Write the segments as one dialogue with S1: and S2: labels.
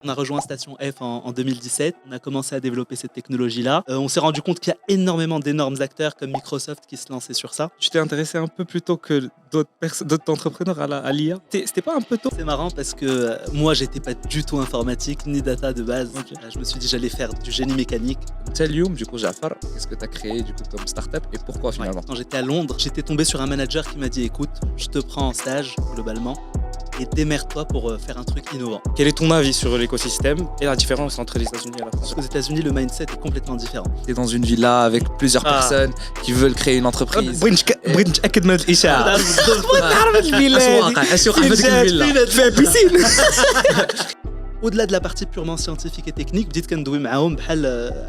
S1: On a rejoint Station F en 2017, on a commencé à développer cette technologie-là. On s'est rendu compte qu'il y a énormément d'énormes acteurs comme Microsoft qui se lançaient sur ça.
S2: Tu t'es intéressé un peu plus tôt que d'autres entrepreneurs à l'IA. C'était pas un peu tôt?
S1: C'est marrant parce que moi, j'étais pas du tout informatique ni data de base.
S2: Ok.
S1: Je me suis dit j'allais faire du génie mécanique.
S3: Telium, du coup, Jafar, qu'est-ce que tu as créé du coup comme startup et pourquoi finalement?
S1: Quand j'étais à Londres, j'étais tombé sur un manager qui m'a dit écoute, je te prends en stage globalement et démerde-toi pour faire un truc innovant.
S2: Quel est ton avis sur l'écosystème et la différence entre les États-Unis et la France?
S1: Aux États-Unis, le mindset est complètement différent.
S3: Tu es dans une villa avec plusieurs personnes qui veulent créer une entreprise.
S2: بغيت نتاكد من الاشاعه.
S1: Au-delà de la partie purement scientifique et technique, dites qu'Ndoui Mahoum,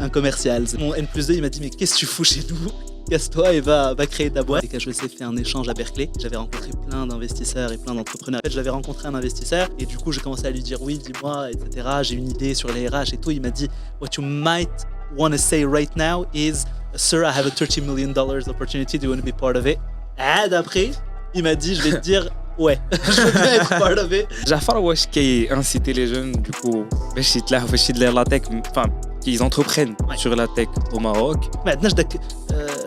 S1: un commercial. Mon N+2, il m'a dit mais qu'est-ce que tu fous chez nous? Casse-toi et va créer ta boîte. Et KHEC fait un échange à Berkeley. J'avais rencontré plein d'investisseurs et plein d'entrepreneurs. En fait, j'avais rencontré un investisseur et du coup, j'ai commencé à lui dire oui, dis-moi, etc. J'ai une idée sur les RH et tout. Il m'a dit what you might want to say right now is sir, I have a $30 million opportunity. Do you want to be part of it? Après, il m'a dit je vais te dire ouais, je veux bien être part of it.
S2: Jafar واش inciter les jeunes du coup باش يتلاحوا باش يديروا la tech, enfin qu'ils entreprennent sur la tech au Maroc.
S1: ما عندناش داك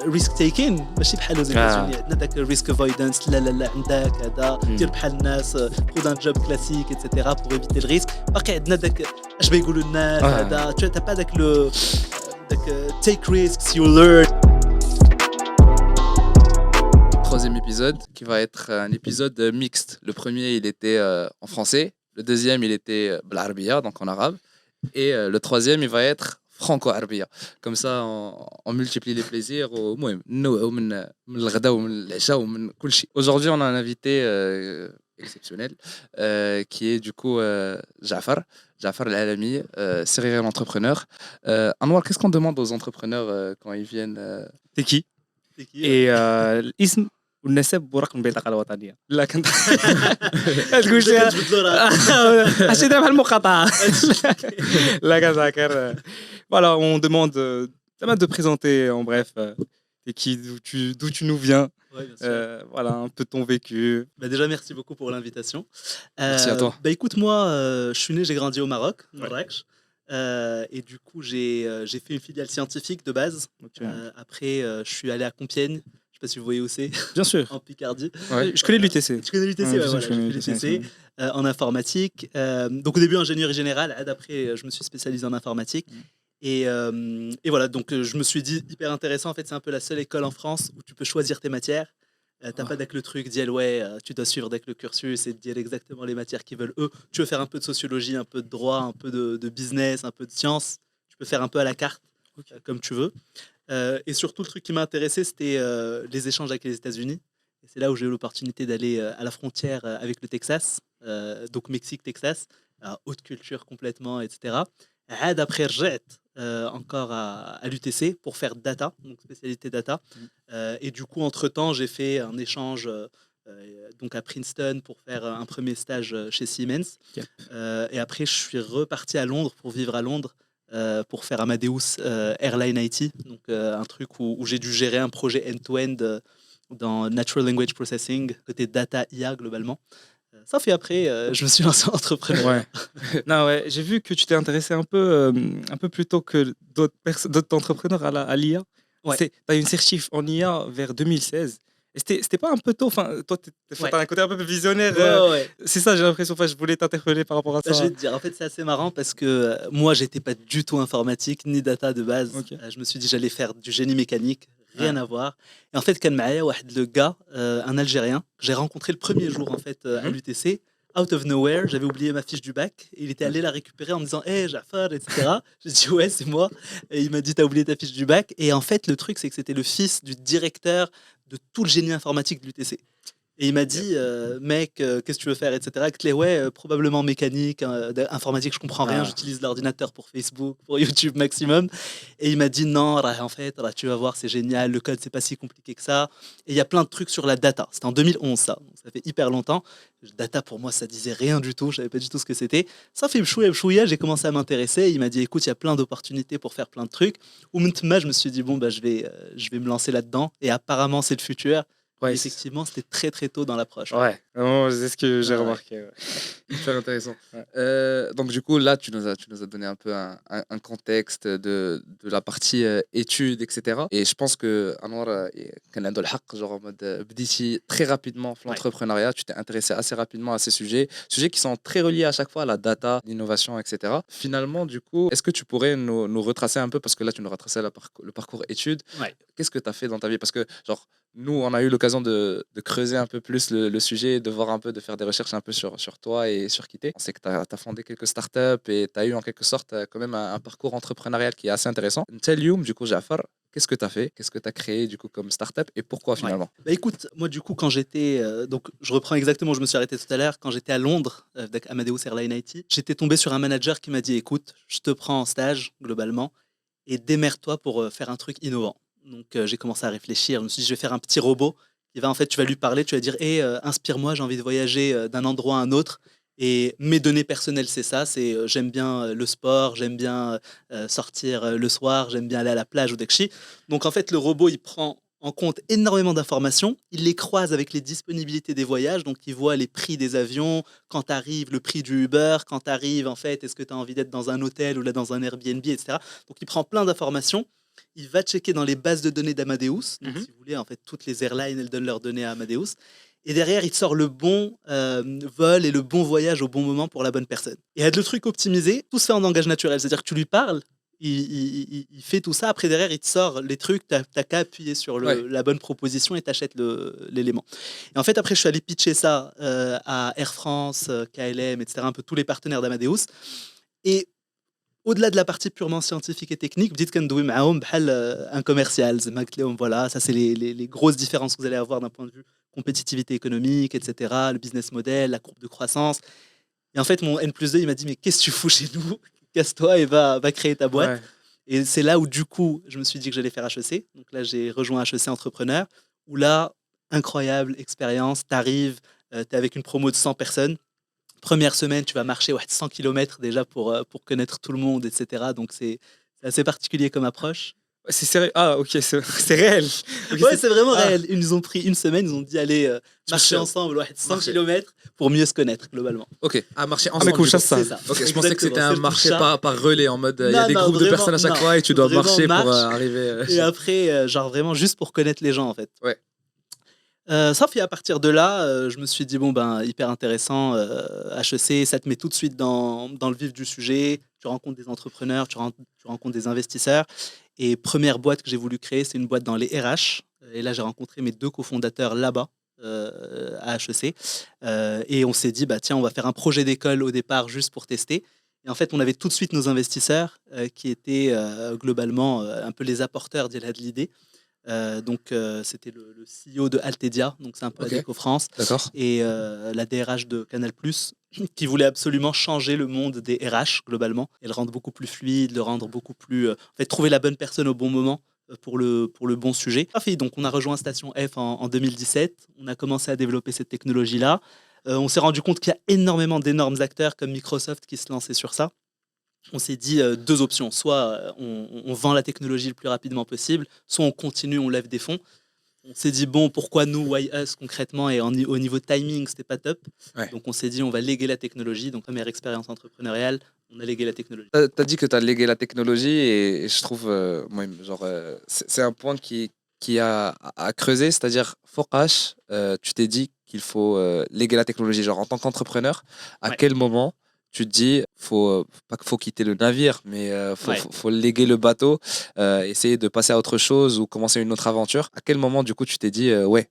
S1: ريسك تيكين ماشي بحال وزيتازوني. عندنا داك ريسك افويدانس. لا عندك هذا دير بحال الناس خذ ان جوب كلاسيك اتسيتيرا بور ايفيتي الريسك. باقي عندنا داك اش بيقولوا الناس هذا tu t'as pas داك لو داك take risks you learn.
S3: Troisième épisode qui va être un épisode mixte. Le premier, il était en français. Le deuxième, il était بالعربية, donc en arabe. Et le troisième, il va être franco-arabia. Comme ça, on multiplie les plaisirs. Aujourd'hui, on a un invité exceptionnel qui est du coup Jafar El-Alami, serial entrepreneur. Anwar, qu'est-ce qu'on demande aux entrepreneurs quand ils viennent
S2: T'es qui? Et الاسم والنسب ورقم البطاقه الوطنيه. لا كنت تقول شي حسيت بحال المقاطعه. لا كنذاكر. Voilà, on demande de présenter en bref t'es qui, d'où tu nous viens.
S1: Ouais, bien sûr.
S2: Voilà, un peu ton vécu.
S1: Déjà, merci beaucoup pour l'invitation.
S3: Merci à toi.
S1: Écoute, moi, je suis né, j'ai grandi au Maroc, Marrakech. Et du coup, j'ai fait une filiale scientifique de base.
S2: Okay.
S1: Après, je suis allé à Compiègne. Je sais pas si vous voyez où c'est.
S2: Bien sûr.
S1: En Picardie.
S2: Ouais. Je connais l'UTC.
S1: Tu connais l'UTC, ouais, voilà, je connais l'UTC en informatique. Donc au début, ingénierie générale. Après, je me suis spécialisé en informatique. Et voilà, donc je me suis dit, hyper intéressant. En fait, c'est un peu la seule école en France où tu peux choisir tes matières. T'as pas le truc d'y ouais, tu dois suivre le cursus et dire exactement les matières qu'ils veulent eux. Tu veux faire un peu de sociologie, un peu de droit, un peu de business, un peu de science. Tu peux faire un peu à la carte, comme tu veux. Et surtout, le truc qui m'a intéressé, c'était les échanges avec les États-Unis. Et c'est là où j'ai eu l'opportunité d'aller à la frontière avec le Texas, donc Mexique-Texas, haute culture complètement, etc. Après, j'ai encore à l'UTC pour faire data, donc spécialité data. Et du coup, entre-temps, j'ai fait un échange donc à Princeton pour faire un premier stage chez Siemens.
S2: Yep.
S1: Et après, je suis reparti à Londres pour vivre à Londres. Pour faire Amadeus Airline IT, donc un truc où j'ai dû gérer un projet end-to-end dans Natural Language Processing, côté data IA globalement. Ça fait après, je me suis lancé en entrepreneur.
S2: Ouais. Non, ouais, j'ai vu que tu t'es intéressé un peu plus tôt que d'autres entrepreneurs à l'IA.
S1: Ouais.
S2: Tu as une certif en IA vers 2016. Et c'était pas un peu tôt, enfin, toi, t'as un côté un peu visionnaire.
S1: Ouais.
S2: C'est ça, j'ai l'impression. Enfin, je voulais t'interpeller par rapport à ça.
S1: Je vais te dire, en fait, c'est assez marrant parce que moi, j'étais pas du tout informatique ni data de base.
S2: Okay.
S1: Je me suis dit, j'allais faire du génie mécanique, rien à voir. Et en fait, كان معايا واحد le gars, un Algérien, que j'ai rencontré le premier jour en fait à l'UTC. Out of nowhere, j'avais oublié ma fiche du bac. Et il était allé la récupérer en me disant hey, Jafar, etc. J'ai dit ouais, c'est moi. Et il m'a dit t'as oublié ta fiche du bac. Et en fait, le truc, c'est que c'était le fils du directeur de tout le génie informatique de l'UTC. Et il m'a dit mec, qu'est-ce que tu veux faire, etc. Ouais, probablement mécanique, informatique, je comprends rien, j'utilise l'ordinateur pour Facebook, pour YouTube maximum. Et il m'a dit non, en fait, tu vas voir, c'est génial, le code, c'est pas si compliqué que ça. Et il y a plein de trucs sur la data. C'était en 2011, ça. Donc, ça fait hyper longtemps. Data, pour moi, ça disait rien du tout, je savais pas du tout ce que c'était. Ça fait chouïa, j'ai commencé à m'intéresser. Il m'a dit écoute, il y a plein d'opportunités pour faire plein de trucs. Ou maintenant, je me suis dit bon, je vais me lancer là-dedans. Et apparemment, c'est le futur.
S2: Ouais,
S1: effectivement, c'était très très tôt dans l'approche.
S2: Ouais, non, c'est ce que j'ai
S1: Ouais.
S2: remarqué. Ouais.
S3: Hyper intéressant.
S2: Ouais.
S3: Donc du coup, là, tu nous as donné un peu un contexte de la partie études, etc. Et je pense que Anwar, كان عنده الحق, genre en mode بديتي très rapidement
S1: Ouais.
S3: l'entrepreneuriat, tu t'es intéressé assez rapidement à ces sujets qui sont très reliés à chaque fois à la data, l'innovation, etc. Finalement, du coup, est-ce que tu pourrais nous retracer un peu, parce que là, tu nous retraçais le parcours études,
S1: Ouais.
S3: qu'est-ce que tu as fait dans ta vie? Parce que, genre, nous, on a eu l'occasion de creuser un peu plus le sujet, de voir un peu, de faire des recherches un peu sur toi et sur qui t'es. On sait que tu as fondé quelques startups et tu as eu en quelque sorte quand même un parcours entrepreneurial qui est assez intéressant. Tell you, du coup, Jafar, qu'est-ce que tu as fait? Qu'est-ce que tu as créé du coup comme startup et pourquoi
S1: Ouais.
S3: finalement?
S1: Bah écoute, moi du coup quand j'étais, donc je reprends exactement où je me suis arrêté tout à l'heure, quand j'étais à Londres avec Amadeus Airline IT, j'étais tombé sur un manager qui m'a dit écoute, je te prends en stage globalement et démerde-toi pour faire un truc innovant. Donc j'ai commencé à réfléchir, je me suis dit je vais faire un petit robot qui va en fait, tu vas lui parler, tu vas dire hé, inspire-moi, j'ai envie de voyager d'un endroit à un autre. Et mes données personnelles, c'est ça, c'est j'aime bien le sport, j'aime bien sortir le soir, j'aime bien aller à la plage ou d'Ekchi. Donc en fait, le robot, il prend en compte énormément d'informations, il les croise avec les disponibilités des voyages, donc il voit les prix des avions, quand tu arrives, le prix du Uber, quand tu arrives, en fait, est-ce que tu as envie d'être dans un hôtel ou là dans un Airbnb, etc. Donc il prend plein d'informations, il va checker dans les bases de données d'Amadeus, donc si vous voulez, en fait, toutes les airlines, elles donnent leurs données à Amadeus, et derrière, il te sort le bon vol et le bon voyage au bon moment pour la bonne personne. Et le truc optimisé, tout se fait en langage naturel, c'est-à-dire que tu lui parles, il fait tout ça. Après, derrière, il te sort les trucs. Tu n'as qu'à appuyer sur
S3: Ouais.
S1: la bonne proposition et tu achètes l'élément. Et en fait, après, je suis allé pitcher ça à Air France, KLM, etc., un peu tous les partenaires d'Amadeus. Et au-delà de la partie purement scientifique et technique, vous dites un commercial. Voilà, ça, c'est les grosses différences que vous allez avoir d'un point de vue compétitivité économique, etc., le business model, la courbe de croissance. Et en fait, mon N+2, il m'a dit, mais qu'est-ce que tu fous chez nous? Casse-toi et va créer ta boîte.
S2: Ouais.
S1: Et c'est là où, du coup, je me suis dit que j'allais faire HEC. Donc là, j'ai rejoint HEC Entrepreneur, où là, incroyable expérience. Tu arrives, tu es avec une promo de 100 personnes. Première semaine, tu vas marcher 100 km déjà pour connaître tout le monde, etc. Donc c'est assez particulier comme approche.
S2: C'est sérieux? Ah, ok, c'est réel. Ok,
S1: Ouais, c'est vraiment
S2: Ah.
S1: réel. Ils nous ont pris une semaine, ils ont dit allez marcher ensemble 100
S3: Marcher.
S1: km pour mieux se connaître globalement.
S3: Ok, à marcher
S2: mais
S3: ensemble.
S2: cool,
S3: du
S2: ça,
S3: coup.
S2: ça.
S1: C'est ça.
S3: Ok, je pensais que c'était
S1: Exactement,
S3: un
S1: c'est
S3: marché
S1: le chat.
S3: par relais en mode il y a
S1: Non,
S3: des
S1: non,
S3: groupes de
S1: vraiment,
S3: personnes à chaque
S1: non.
S3: fois et tu dois
S1: Vraiment,
S3: marcher pour
S1: marche.
S3: arriver.
S1: Et après, genre vraiment juste pour connaître les gens en fait.
S3: Ouais.
S1: Sauf et à partir de là, je me suis dit bon ben hyper intéressant, HEC, ça te met tout de suite dans le vif du sujet. Tu rencontres des entrepreneurs, tu rencontres des investisseurs. Et première boîte que j'ai voulu créer, c'est une boîte dans les RH. Et là, j'ai rencontré mes 2 cofondateurs là-bas à HEC. Et on s'est dit bah tiens, on va faire un projet d'école au départ juste pour tester. Et en fait, on avait tout de suite nos investisseurs qui étaient globalement un peu les apporteurs de l'idée. Donc, c'était le CEO de Altedia, donc c'est un peu
S3: Ok.
S1: la Déco France,
S3: D'accord.
S1: et la DRH de Canal+, qui voulait absolument changer le monde des RH globalement, et le rendre beaucoup plus fluide, le rendre beaucoup plus... en fait, trouver la bonne personne au bon moment pour le bon sujet. Parfait, donc on a rejoint Station F en 2017, on a commencé à développer cette technologie-là. On s'est rendu compte qu'il y a énormément d'énormes acteurs comme Microsoft qui se lançaient sur ça. On s'est dit 2 options. Soit on vend la technologie le plus rapidement possible, soit on continue, on lève des fonds. On s'est dit, bon, pourquoi nous, why us concrètement? Et au niveau timing, c'était pas top.
S3: Ouais.
S1: Donc on s'est dit, on va léguer la technologie. Donc première expérience entrepreneuriale, on a légué la technologie.
S3: T'as dit que tu as légué la technologie et je trouve, moi, genre, c'est un point qui a à creuser, c'est-à-dire, Fokash, tu t'es dit qu'il faut léguer la technologie. Genre, en tant qu'entrepreneur, à
S1: Ouais.
S3: quel moment tu te dis, pas qu'il faut quitter le navire, mais
S1: Ouais.
S3: faut léguer le bateau, essayer de passer à autre chose ou commencer une autre aventure. À quel moment, du coup, tu t'es dit, ouais,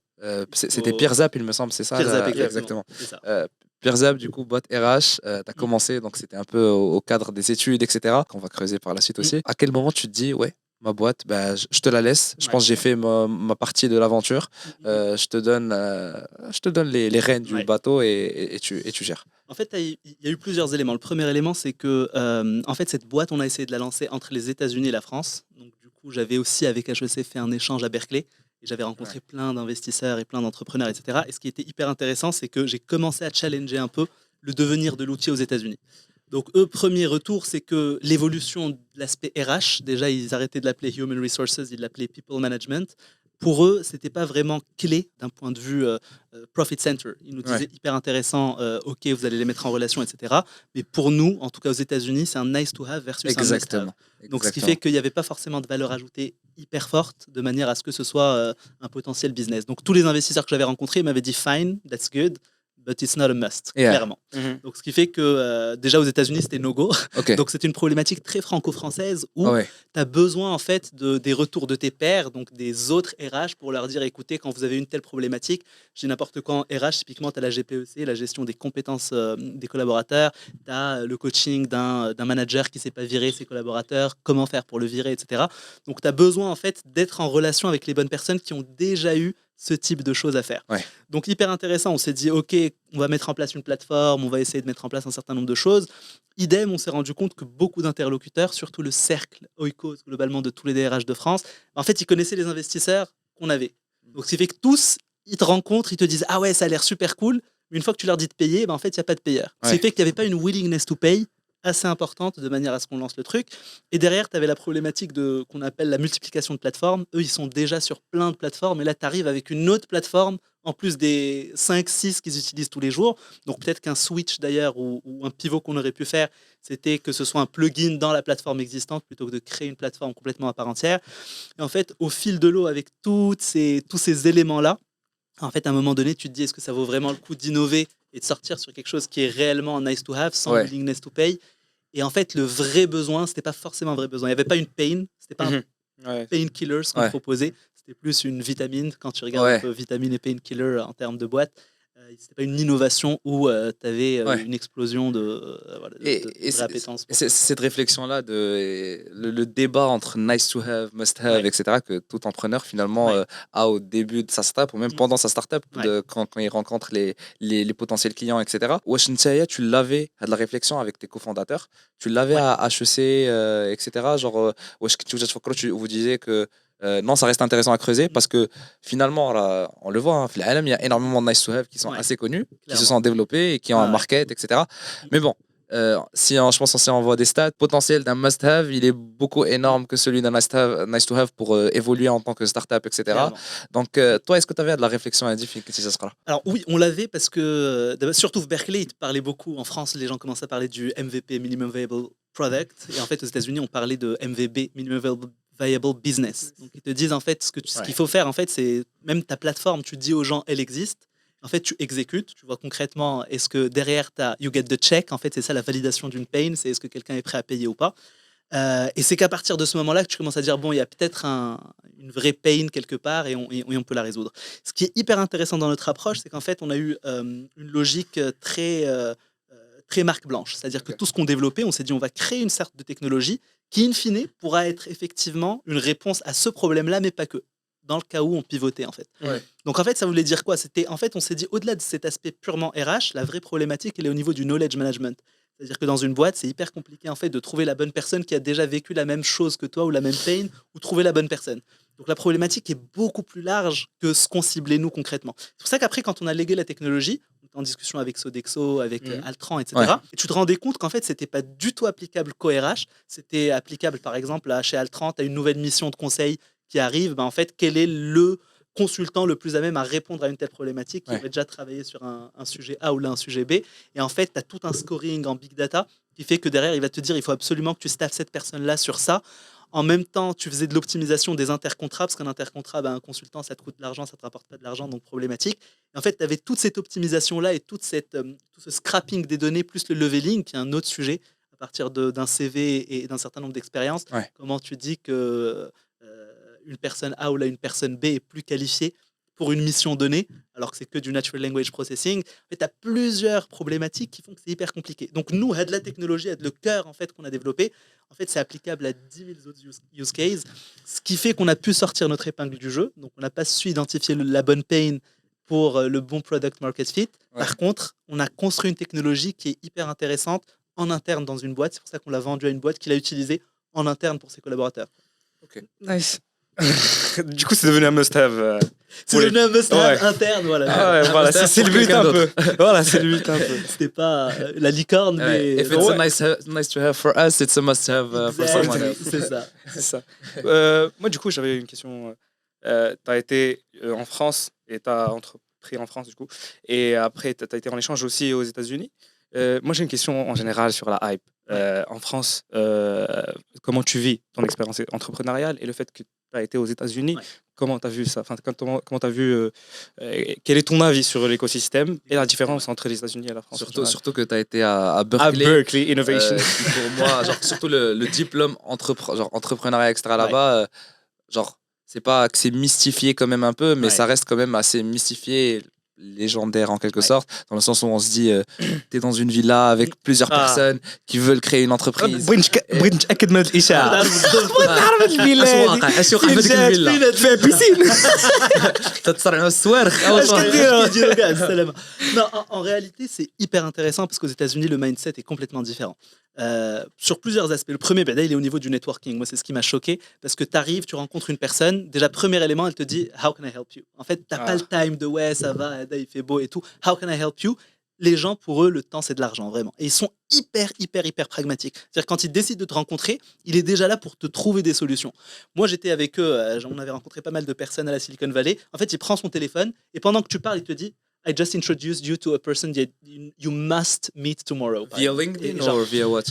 S3: c'était
S1: faut-
S3: Peerzap, il me semble, c'est ça?
S1: Peerzap,
S3: là
S1: exactement. C'est ça.
S3: Peerzap, du coup, boîte RH, tu as commencé, donc c'était un peu au cadre des études, etc., qu'on va creuser par la suite aussi. À quel moment tu te dis, ouais, ma boîte, bah, je te la laisse, je
S1: Ouais.
S3: pense que j'ai fait ma partie de l'aventure, je te donne les rênes du
S1: Ouais.
S3: bateau et tu gères.
S1: En fait, il y a eu plusieurs éléments. Le premier élément, c'est que en fait, cette boîte, on a essayé de la lancer entre les États-Unis et la France. Donc, du coup, j'avais aussi, avec HEC, fait un échange à Berkeley. Et j'avais rencontré plein d'investisseurs et plein d'entrepreneurs, etc. Et ce qui était hyper intéressant, c'est que j'ai commencé à challenger un peu le devenir de l'outil aux États-Unis. Donc, eux, premier retour, c'est que l'évolution de l'aspect RH, déjà, ils arrêtaient de l'appeler Human Resources, ils l'appelaient People Management. pour eux, c'était pas vraiment clé d'un point de vue profit center. Ils nous disaient hyper intéressant, ok, vous allez les mettre en relation, etc. Mais pour nous, en tout cas aux États-Unis, c'est un nice to have versus un must have. Donc ce qui fait qu'il n'y avait pas forcément de valeur ajoutée hyper forte de manière à ce que ce soit un potentiel business. Donc tous les investisseurs que j'avais rencontrés m'avaient dit fine, that's good. But it's not a must, clairement. Donc, ce qui fait que déjà aux États-Unis, c'était no-go. Donc, c'est une problématique très franco-française où tu as besoin en fait des retours de tes pairs, donc des autres RH, pour leur dire écoutez, quand vous avez une telle problématique, j'ai n'importe quoi en RH, typiquement, tu as la GPEC, la gestion des compétences des collaborateurs, tu as le coaching d'un manager qui ne sait pas virer ses collaborateurs, comment faire pour le virer, etc. Donc, tu as besoin en fait d'être en relation avec les bonnes personnes qui ont déjà eu ce type de choses à faire. Donc, hyper intéressant. On s'est dit, OK, on va mettre en place une plateforme, on va essayer de mettre en place un certain nombre de choses. Idem, on s'est rendu compte que beaucoup d'interlocuteurs, surtout le cercle Oikos, globalement de tous les DRH de France, en fait, ils connaissaient les investisseurs qu'on avait. Donc, ce qui fait que tous, ils te rencontrent, ils te disent, ah ouais, ça a l'air super cool. Mais une fois que tu leur dis de payer, en fait, il n'y a pas de payeur. Ce qui fait qu'il n'y avait pas une willingness to pay assez importante de manière à ce qu'on lance le truc. Et derrière, tu avais la problématique qu'on appelle la multiplication de plateformes. Eux, ils sont déjà sur plein de plateformes. Et là, tu arrives avec une autre plateforme, en plus des 5-6 qu'ils utilisent tous les jours. Donc peut-être qu'un switch d'ailleurs ou un pivot qu'on aurait pu faire, c'était que ce soit un plugin dans la plateforme existante plutôt que de créer une plateforme complètement à part entière. Et en fait, au fil de l'eau, avec tous ces éléments-là, en fait, à un moment donné, tu te dis, est-ce que ça vaut vraiment le coup d'innover et de sortir sur quelque chose qui est réellement nice to have, sans willingness to pay. Et en fait, le vrai besoin, c'était pas forcément un vrai besoin. Il n'y avait pas une pain, c'était pas un pain killer ce qu'on proposait. C'était plus une vitamine. Quand tu regardes un peu vitamine et pain killer en termes de boîte, c'était pas une innovation où tu avais une explosion de appétence.
S3: Cette réflexion-là, le débat entre nice to have, must have, etc., que tout entrepreneur finalement a au début de sa startup ou même pendant sa startup, quand il rencontre les potentiels clients, etc. Wesh Ntaya, tu l'avais à de la réflexion avec tes cofondateurs, tu l'avais à HEC, etc. Genre, wesh, vous disiez que non, ça reste intéressant à creuser parce que finalement, on le voit, il y a énormément de nice to have qui sont assez connus, qui se sont développés et qui ont un market, etc. Mais bon, je pense si on voit des stats, potentiel d'un must have, il est beaucoup énorme que celui d'un nice to have pour évoluer en tant que startup, etc. Clairement. Donc, toi, est-ce que tu avais de la réflexion à dire que ça sera?
S1: Alors oui, on l'avait parce que surtout Berkeley, il parlait beaucoup. En France, les gens commençaient à parler du MVP, Minimum Viable Product. Et en fait, aux États-Unis, on parlait de MVB, Minimum Viable Business. Donc, ils te disent en fait ce qu'il faut faire. En fait, c'est même ta plateforme, tu dis aux gens, elle existe. En fait, tu exécutes, tu vois concrètement, est-ce que derrière, you get the check. En fait, c'est ça la validation d'une pain, c'est est-ce que quelqu'un est prêt à payer ou pas. Et c'est qu'à partir de ce moment-là que tu commences à dire, bon, il y a peut-être une vraie pain quelque part et on peut la résoudre. Ce qui est hyper intéressant dans notre approche, c'est qu'en fait, on a eu une logique très marque blanche. C'est-à-dire que tout ce qu'on développait, on s'est dit, on va créer une sorte de technologie qui, in fine, pourra être effectivement une réponse à ce problème-là, mais pas que. Dans le cas où on pivotait, en fait. Donc, en fait, ça voulait dire quoi? En fait, on s'est dit, au-delà de cet aspect purement RH, la vraie problématique, elle est au niveau du knowledge management. C'est-à-dire que dans une boîte, c'est hyper compliqué, en fait, de trouver la bonne personne qui a déjà vécu la même chose que toi ou la même pain, ou trouver la bonne personne. Donc, la problématique est beaucoup plus large que ce qu'on ciblait, nous, concrètement. C'est pour ça qu'après, quand on a légué la technologie, en discussion avec Sodexo, avec Altran, etc. Et tu te rendais compte qu'en fait, c'était pas du tout applicable qu'au RH. C'était applicable, par exemple, chez Altran, tu as une nouvelle mission de conseil qui arrive. En fait, quel est le consultant le plus à même à répondre à une telle problématique qui aurait déjà travaillé sur un sujet A ou là un sujet B. Et en fait, tu as tout un scoring en big data qui fait que derrière, il va te dire il faut absolument que tu staffes cette personne-là sur ça. En même temps, tu faisais de l'optimisation des intercontrats, parce qu'un intercontrat, un consultant, ça te coûte de l'argent, ça ne te rapporte pas de l'argent, donc problématique. Et en fait, tu avais toute cette optimisation-là et tout ce scrapping des données, plus le leveling, qui est un autre sujet, à partir d'un CV et d'un certain nombre d'expériences. Comment tu dis que une personne A ou là, une personne B est plus qualifiée pour une mission donnée, alors que c'est que du natural language processing. En fait, tu as plusieurs problématiques qui font que c'est hyper compliqué. Donc, nous, de la technologie, le cœur en fait, qu'on a développé, en fait, c'est applicable à 10 000 autres use cases, ce qui fait qu'on a pu sortir notre épingle du jeu. Donc, on n'a pas su identifier la bonne pain pour le bon product market fit. Par contre, on a construit une technologie qui est hyper intéressante en interne dans une boîte. C'est pour ça qu'on l'a vendue à une boîte qui l'a utilisée en interne pour ses collaborateurs.
S2: Ok, nice. Du coup, c'est devenu un must-have.
S1: C'est devenu un must-have interne, voilà.
S2: Voilà, c'est le but un peu. Voilà, c'est le but un peu.
S1: C'était pas la licorne, mais.
S3: If it's a nice to have for us, it's a must-have for someone else.
S1: C'est ça.
S2: C'est ça. Moi, du coup, j'avais une question tu as été en France et tu as entrepris en France, du coup. Et après, tu as été en échange aussi aux États-Unis. Moi, j'ai une question en général sur la hype. En France, comment tu vis ton expérience entrepreneuriale et le fait que tu as été aux États-Unis, comment tu as vu ça? Enfin, comment tu as vu, quel est ton avis sur l'écosystème et la différence entre les États-Unis et la France?
S3: Surtout que tu as été à Berkeley.
S2: À Berkeley Innovation.
S3: Qui pour moi, genre, surtout le diplôme entrepreneuriat extra là-bas, genre, c'est pas que c'est mystifié quand même un peu, mais ça reste quand même assez mystifié, légendaire en quelque sorte, dans le sens où on se dit t'es dans une villa avec plusieurs personnes qui veulent créer une entreprise.
S2: أكد من الإشاعة. تعرف الفيلا
S3: اش وقع في الفيلا
S2: فيها بيسين.
S3: تتصرعوا الصوارخ اول
S1: Non, en réalité, c'est hyper intéressant parce qu'aux États-Unis, le mindset est complètement différent. Sur plusieurs aspects. Le premier, il est au niveau du networking. Moi, c'est ce qui m'a choqué parce que tu arrives, tu rencontres une personne. Déjà, premier élément, elle te dit How can I help you? En fait, tu n'as pas le time de ouais, ça va, il fait beau et tout. How can I help you? Les gens, pour eux, le temps, c'est de l'argent, vraiment. Et ils sont hyper pragmatiques. C'est-à-dire, quand ils décident de te rencontrer, il est déjà là pour te trouver des solutions. Moi, j'étais avec eux, on avait rencontré pas mal de personnes à la Silicon Valley. En fait, il prend son téléphone et pendant que tu parles, il te dit I just introduced you to a person that you must meet tomorrow.
S3: Via LinkedIn ou via what?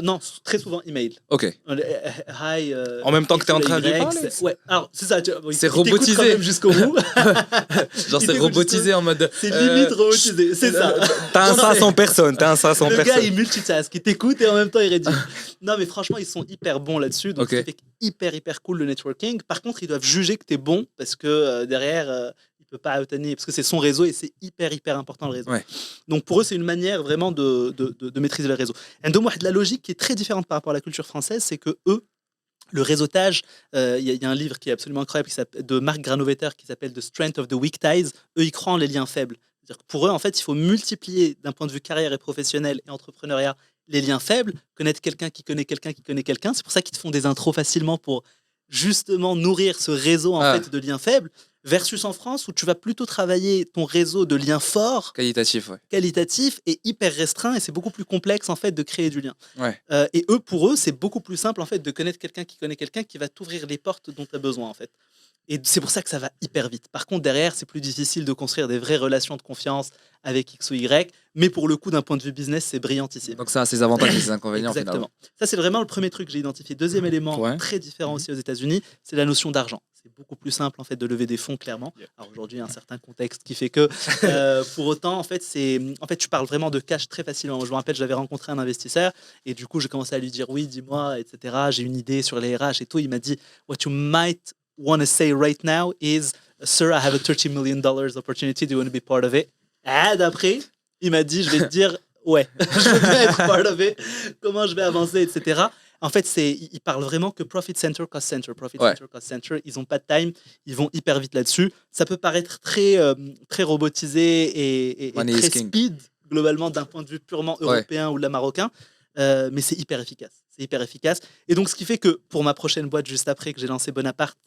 S1: Non, très souvent email.
S3: Ok.
S1: Hi.
S2: En même temps que tu es en train de parler.
S1: Ouais, alors c'est ça.
S3: C'est robotisé.
S1: Quand même jusqu'au bout.
S3: Genre c'est robotisé en mode.
S1: C'est limite robotisé, c'est ça.
S2: T'as un ça sans personne. Le
S1: gars il multitask, il t'écoute et en même temps il rédige. Non mais franchement ils sont hyper bons là-dessus, donc c'est hyper cool le networking. Par contre ils doivent juger que t'es bon parce que derrière. Peut pas obtenir parce que c'est son réseau et c'est hyper important le réseau. Donc pour eux c'est une manière vraiment de maîtriser le réseau. Et donc la logique qui est très différente par rapport à la culture française, c'est que eux le réseautage, il y a un livre qui est absolument incroyable de Mark Granovetter qui s'appelle The Strength of the Weak Ties. Eux ils croient en les liens faibles. C'est-à-dire que pour eux en fait il faut multiplier d'un point de vue carrière et professionnel et entrepreneuriat les liens faibles, connaître quelqu'un qui connaît quelqu'un qui connaît quelqu'un. C'est pour ça qu'ils te font des intros facilement pour justement nourrir ce réseau en fait de liens faibles. Versus en France où tu vas plutôt travailler ton réseau de liens forts, qualitatif et hyper restreint, et c'est beaucoup plus complexe en fait de créer du lien. Et pour eux, c'est beaucoup plus simple en fait de connaître quelqu'un qui connaît quelqu'un qui va t'ouvrir les portes dont tu as besoin en fait. Et c'est pour ça que ça va hyper vite. Par contre, derrière, c'est plus difficile de construire des vraies relations de confiance avec X ou Y. Mais pour le coup, d'un point de vue business, c'est brillantissime.
S3: Donc ça a ses avantages et ses inconvénients.
S1: Exactement.
S3: Finalement.
S1: Ça, c'est vraiment le premier truc que j'ai identifié. Deuxième élément très différent aussi aux États-Unis, c'est la notion d'argent. C'est beaucoup plus simple en fait de lever des fonds, clairement. Alors aujourd'hui, il y a un certain contexte qui fait que, pour autant, en fait, tu parles vraiment de cash très facilement. Je me rappelle, j'avais rencontré un investisseur et du coup, j'ai commencé à lui dire oui, dis-moi, etc. J'ai une idée sur les RH et tout. Il m'a dit What you might want to say right now is, sir, I have a $30 million opportunity. Do you want to be part of it? Et d'après, il m'a dit, je vais te dire, ouais, je vais être part of it. Comment je vais avancer, etc. En fait, ils parlent vraiment que profit center, cost center. Profit center, cost center. Ils n'ont pas de time. Ils vont hyper vite là-dessus. Ça peut paraître très robotisé et très speed, globalement, d'un point de vue purement européen ou marocain. Mais c'est hyper efficace. Et donc, ce qui fait que pour ma prochaine boîte, juste après que j'ai lancé Bonaparte,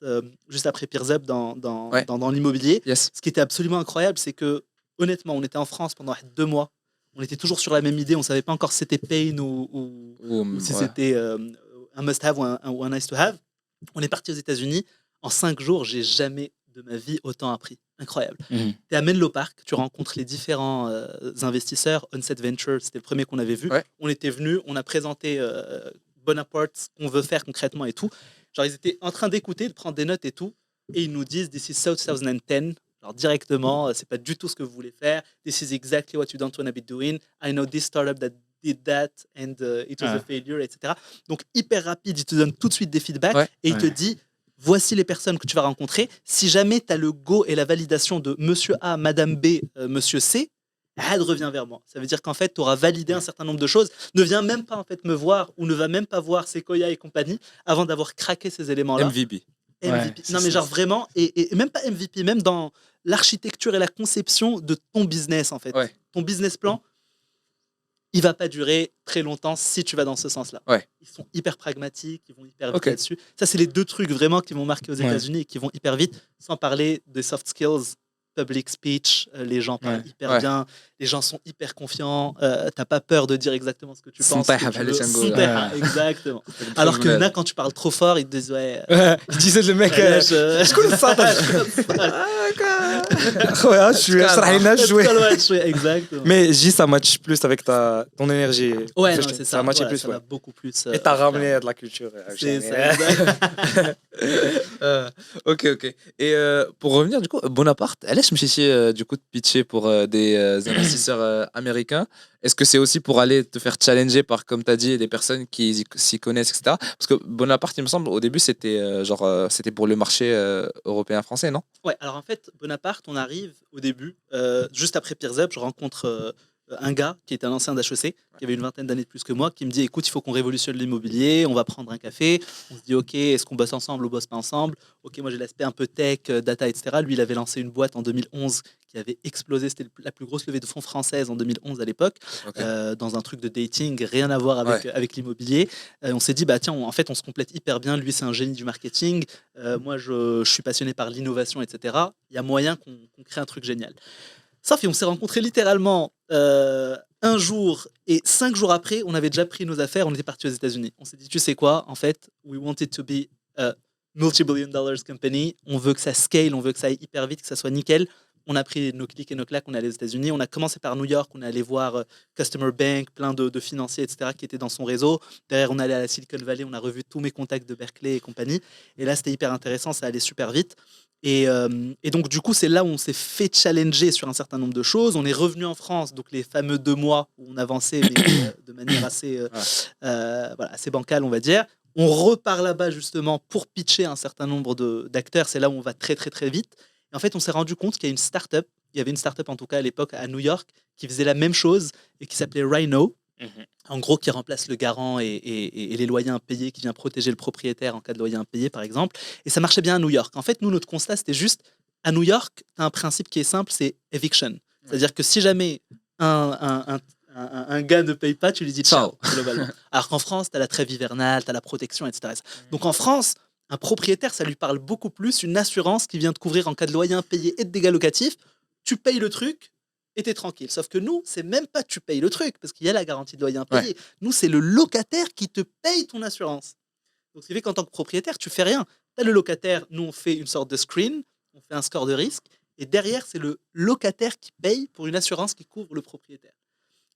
S1: juste après Peers Up dans l'immobilier, ce qui était absolument incroyable, c'est que, honnêtement, on était en France pendant 2 mois. On était toujours sur la même idée. On ne savait pas encore si c'était pain ou si c'était un must-have ou un nice-to-have. On est parti aux États-Unis. En 5 jours, j'ai jamais de ma vie autant appris. Incroyable. Tu es à Menlo Park, tu rencontres les différents investisseurs. Onset Venture, c'était le premier qu'on avait vu. On était venus, on a présenté Bonaparte, ce qu'on veut faire concrètement et tout. Genre, ils étaient en train d'écouter, de prendre des notes et tout. Et ils nous disent, this is 2010. Alors directement, c'est pas du tout ce que vous voulez faire. This is exactly what you don't want to be doing. I know this startup that did that and it was a failure, etc. Donc hyper rapide, il te donne tout de suite des feedbacks et il te dit voici les personnes que tu vas rencontrer. Si jamais tu as le go et la validation de Monsieur A, Madame B, Monsieur C, reviens vers moi. Ça veut dire qu'en fait, tu auras validé un certain nombre de choses. Ne viens même pas en fait me voir ou ne va même pas voir Sequoia et compagnie avant d'avoir craqué ces éléments-là.
S3: MVP.
S1: Non mais genre vraiment, et même pas MVP, même dans l'architecture et la conception de ton business en fait. Ton business plan, il va pas durer très longtemps si tu vas dans ce sens-là. Ils sont hyper pragmatiques, ils vont hyper vite là-dessus. Ça, c'est les 2 trucs vraiment qui vont marquer aux États-Unis et qui vont hyper vite, sans parler des soft skills public speech, les gens parlent hyper
S3: Ouais.
S1: bien, les gens sont hyper confiants, t'as pas peur de dire exactement ce que tu penses.
S3: Sontaha
S1: ce que tu
S3: بحال
S1: veux.
S3: اللي تنقول.
S1: Sontaha, exactement. Alors que là, quand tu parles trop fort, ils te disent ouais.
S2: Je disais le mec,
S1: je
S2: connais ça. خويا شويه اشرح لنا شويه.
S1: Exactement.
S2: Mais J, ça match plus avec ton énergie.
S1: Ouais, non, c'est ça.
S2: Ça match
S1: Voilà,
S2: plus,
S1: ça
S2: ouais.
S1: va beaucoup plus.
S2: Et t'as ramené de la culture.
S1: C'est ça, exact.
S3: Ok. Et pour revenir, du coup, Bonaparte, je me suis du coup de pitcher pour des investisseurs américains. Est-ce que c'est aussi pour aller te faire challenger par, comme tu as dit, des personnes qui s'y connaissent, etc. Parce que Bonaparte, il me semble, au début, c'était c'était pour le marché européen-français, non?
S1: Ouais, alors en fait, Bonaparte, on arrive au début, juste après Peers Up, je rencontre un gars qui était un ancien d'HEC, qui avait une vingtaine d'années de plus que moi, qui me dit écoute, il faut qu'on révolutionne l'immobilier, on va prendre un café. On se dit ok, est-ce qu'on bosse ensemble ou bosse pas ensemble? Ok, moi j'ai l'aspect un peu tech, data, etc. Lui, il avait lancé une boîte en 2011 qui avait explosé, c'était la plus grosse levée de fonds française en 2011 à l'époque, dans un truc de dating, rien à voir avec l'immobilier. On s'est dit bah tiens, en fait, on se complète hyper bien. Lui, c'est un génie du marketing. Moi, je suis passionné par l'innovation, etc. Il y a moyen qu'on crée un truc génial. Sauf qu'on s'est rencontrés littéralement un jour et 5 jours après, on avait déjà pris nos affaires, on était partis aux États-Unis. On s'est dit, tu sais quoi, en fait, we wanted to be a multi-billion dollars company. On veut que ça scale, on veut que ça aille hyper vite, que ça soit nickel. On a pris nos clics et nos claques, on est allé aux États-Unis. On a commencé par New York, on est allé voir Customer Bank, plein de financiers, etc., qui étaient dans son réseau. Derrière, on est allé à la Silicon Valley, on a revu tous mes contacts de Berkeley et compagnie. Et là, c'était hyper intéressant, ça allait super vite. Et donc, du coup, c'est là où on s'est fait challenger sur un certain nombre de choses. On est revenu en France, donc les fameux 2 mois où on avançait, mais de manière assez bancale, on va dire. On repart là-bas, justement, pour pitcher un certain nombre d'acteurs. C'est là où on va très, très, très vite. Et en fait, on s'est rendu compte qu'il y a une start-up. Il y avait une start-up, en tout cas, à l'époque, à New York, qui faisait la même chose et qui s'appelait Rhino. En gros, qui remplace le garant et les loyers impayés, qui vient protéger le propriétaire en cas de loyer impayé, par exemple. Et ça marchait bien à New York. En fait, nous, notre constat, c'était juste, à New York, tu as un principe qui est simple, c'est eviction. C'est-à-dire que si jamais un gars ne paye pas, tu lui dis ciao, globalement. Alors qu'en France, tu as la trêve hivernale, tu as la protection, etc. Donc en France, un propriétaire, ça lui parle beaucoup plus, une assurance qui vient te couvrir en cas de loyer impayé et de dégâts locatifs. Tu payes le truc, et t'es tranquille. Sauf que nous, c'est même pas tu payes le truc, parce qu'il y a la garantie de loyer impayé. Nous, c'est le locataire qui te paye ton assurance. Donc, ce qui fait qu'en tant que propriétaire, tu fais rien. T'as le locataire, nous, on fait une sorte de screen, on fait un score de risque, et derrière, c'est le locataire qui paye pour une assurance qui couvre le propriétaire.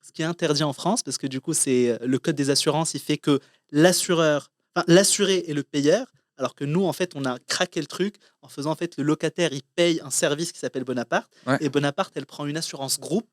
S1: Ce qui est interdit en France, parce que du coup, c'est le code des assurances, il fait que l'assuré est le payeur, alors que nous, en fait, on a craqué le truc en faisant, en fait, le locataire, il paye un service qui s'appelle Bonaparte. Et Bonaparte, elle prend une assurance groupe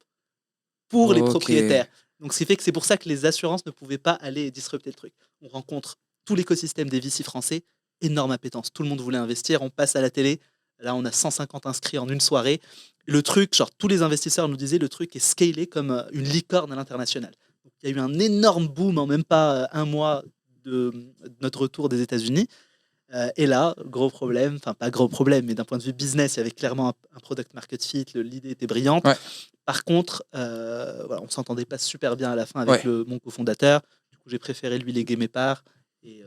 S1: pour les propriétaires. Donc, ce qui fait que c'est pour ça que les assurances ne pouvaient pas aller disrupter le truc. On rencontre tout l'écosystème des VC français, énorme appétence. Tout le monde voulait investir. On passe à la télé. Là, on a 150 inscrits en une soirée. Le truc, genre, tous les investisseurs nous disaient, le truc est scalé comme une licorne à l'international. Donc, il y a eu un énorme boom en même pas un mois de notre retour des États-Unis. Et là, gros problème, enfin pas gros problème, mais d'un point de vue business, il y avait clairement un product market fit, l'idée était brillante. Par contre, voilà, on ne s'entendait pas super bien à la fin avec mon cofondateur. Du coup, j'ai préféré lui léguer mes parts et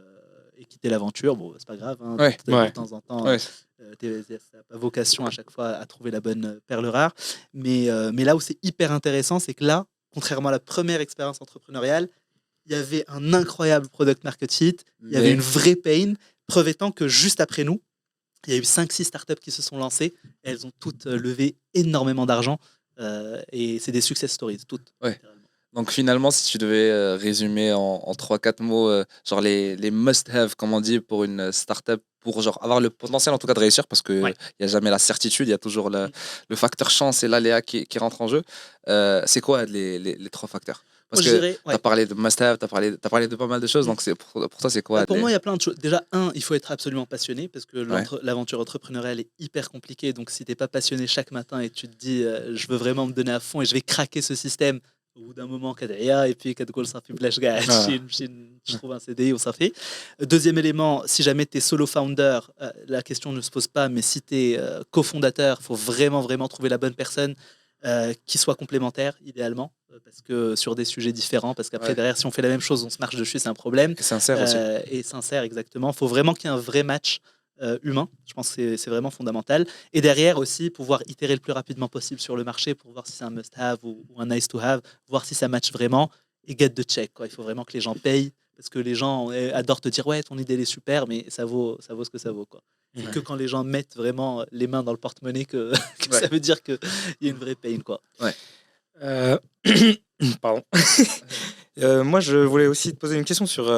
S1: quitter l'aventure. Bon, c'est pas grave, hein, de temps en temps, ça n'a pas vocation à chaque fois à trouver la bonne perle rare. Mais là où c'est hyper intéressant, c'est que là, contrairement à la première expérience entrepreneuriale, il y avait un incroyable product market fit, il y avait une vraie pain. Preuve étant que juste après nous, il y a eu 5-6 startups qui se sont lancées. Elles ont toutes levé énormément d'argent. Et c'est des success stories, toutes.
S3: Donc finalement, si tu devais résumer en 3-4 mots, genre les must-have, comme on dit, pour une startup, pour genre avoir le potentiel en tout cas de réussir, parce qu'il n'y a jamais la certitude, il y a toujours le facteur chance et l'aléa qui rentre en jeu. C'est quoi les 3 facteurs? Parce que tu as parlé de must-have, tu as parlé de pas mal de choses, donc pour toi, c'est quoi?
S1: Pour moi, il y a plein de choses. Déjà, il faut être absolument passionné, parce que l'aventure entrepreneuriale est hyper compliquée. Donc, si tu n'es pas passionné chaque matin et tu te dis, je veux vraiment me donner à fond et je vais craquer ce système, au bout d'un moment, et puis je trouve un CDI ou ça fait. Deuxième élément, si jamais tu es solo founder, la question ne se pose pas, mais si tu es cofondateur, il faut vraiment, vraiment trouver la bonne personne. Qui soit complémentaire idéalement, parce que sur des sujets différents, parce qu'après derrière, si on fait la même chose, on se marche dessus, c'est un problème.
S3: Et sincère aussi.
S1: Et sincère, exactement. Il faut vraiment qu'il y ait un vrai match. humain. Je pense que c'est vraiment fondamental. Et derrière aussi, pouvoir itérer le plus rapidement possible sur le marché pour voir si c'est un must-have ou un nice-to-have, voir si ça match vraiment et get the check, quoi. Il faut vraiment que les gens payent parce que les gens adorent te dire ouais, ton idée elle est super, mais ça vaut ce que ça vaut, quoi. C'est que quand les gens mettent vraiment les mains dans le porte-monnaie que ça veut dire qu'il y a une vraie pain, quoi.
S3: Ouais.
S2: Pardon. Moi, je voulais aussi te poser une question sur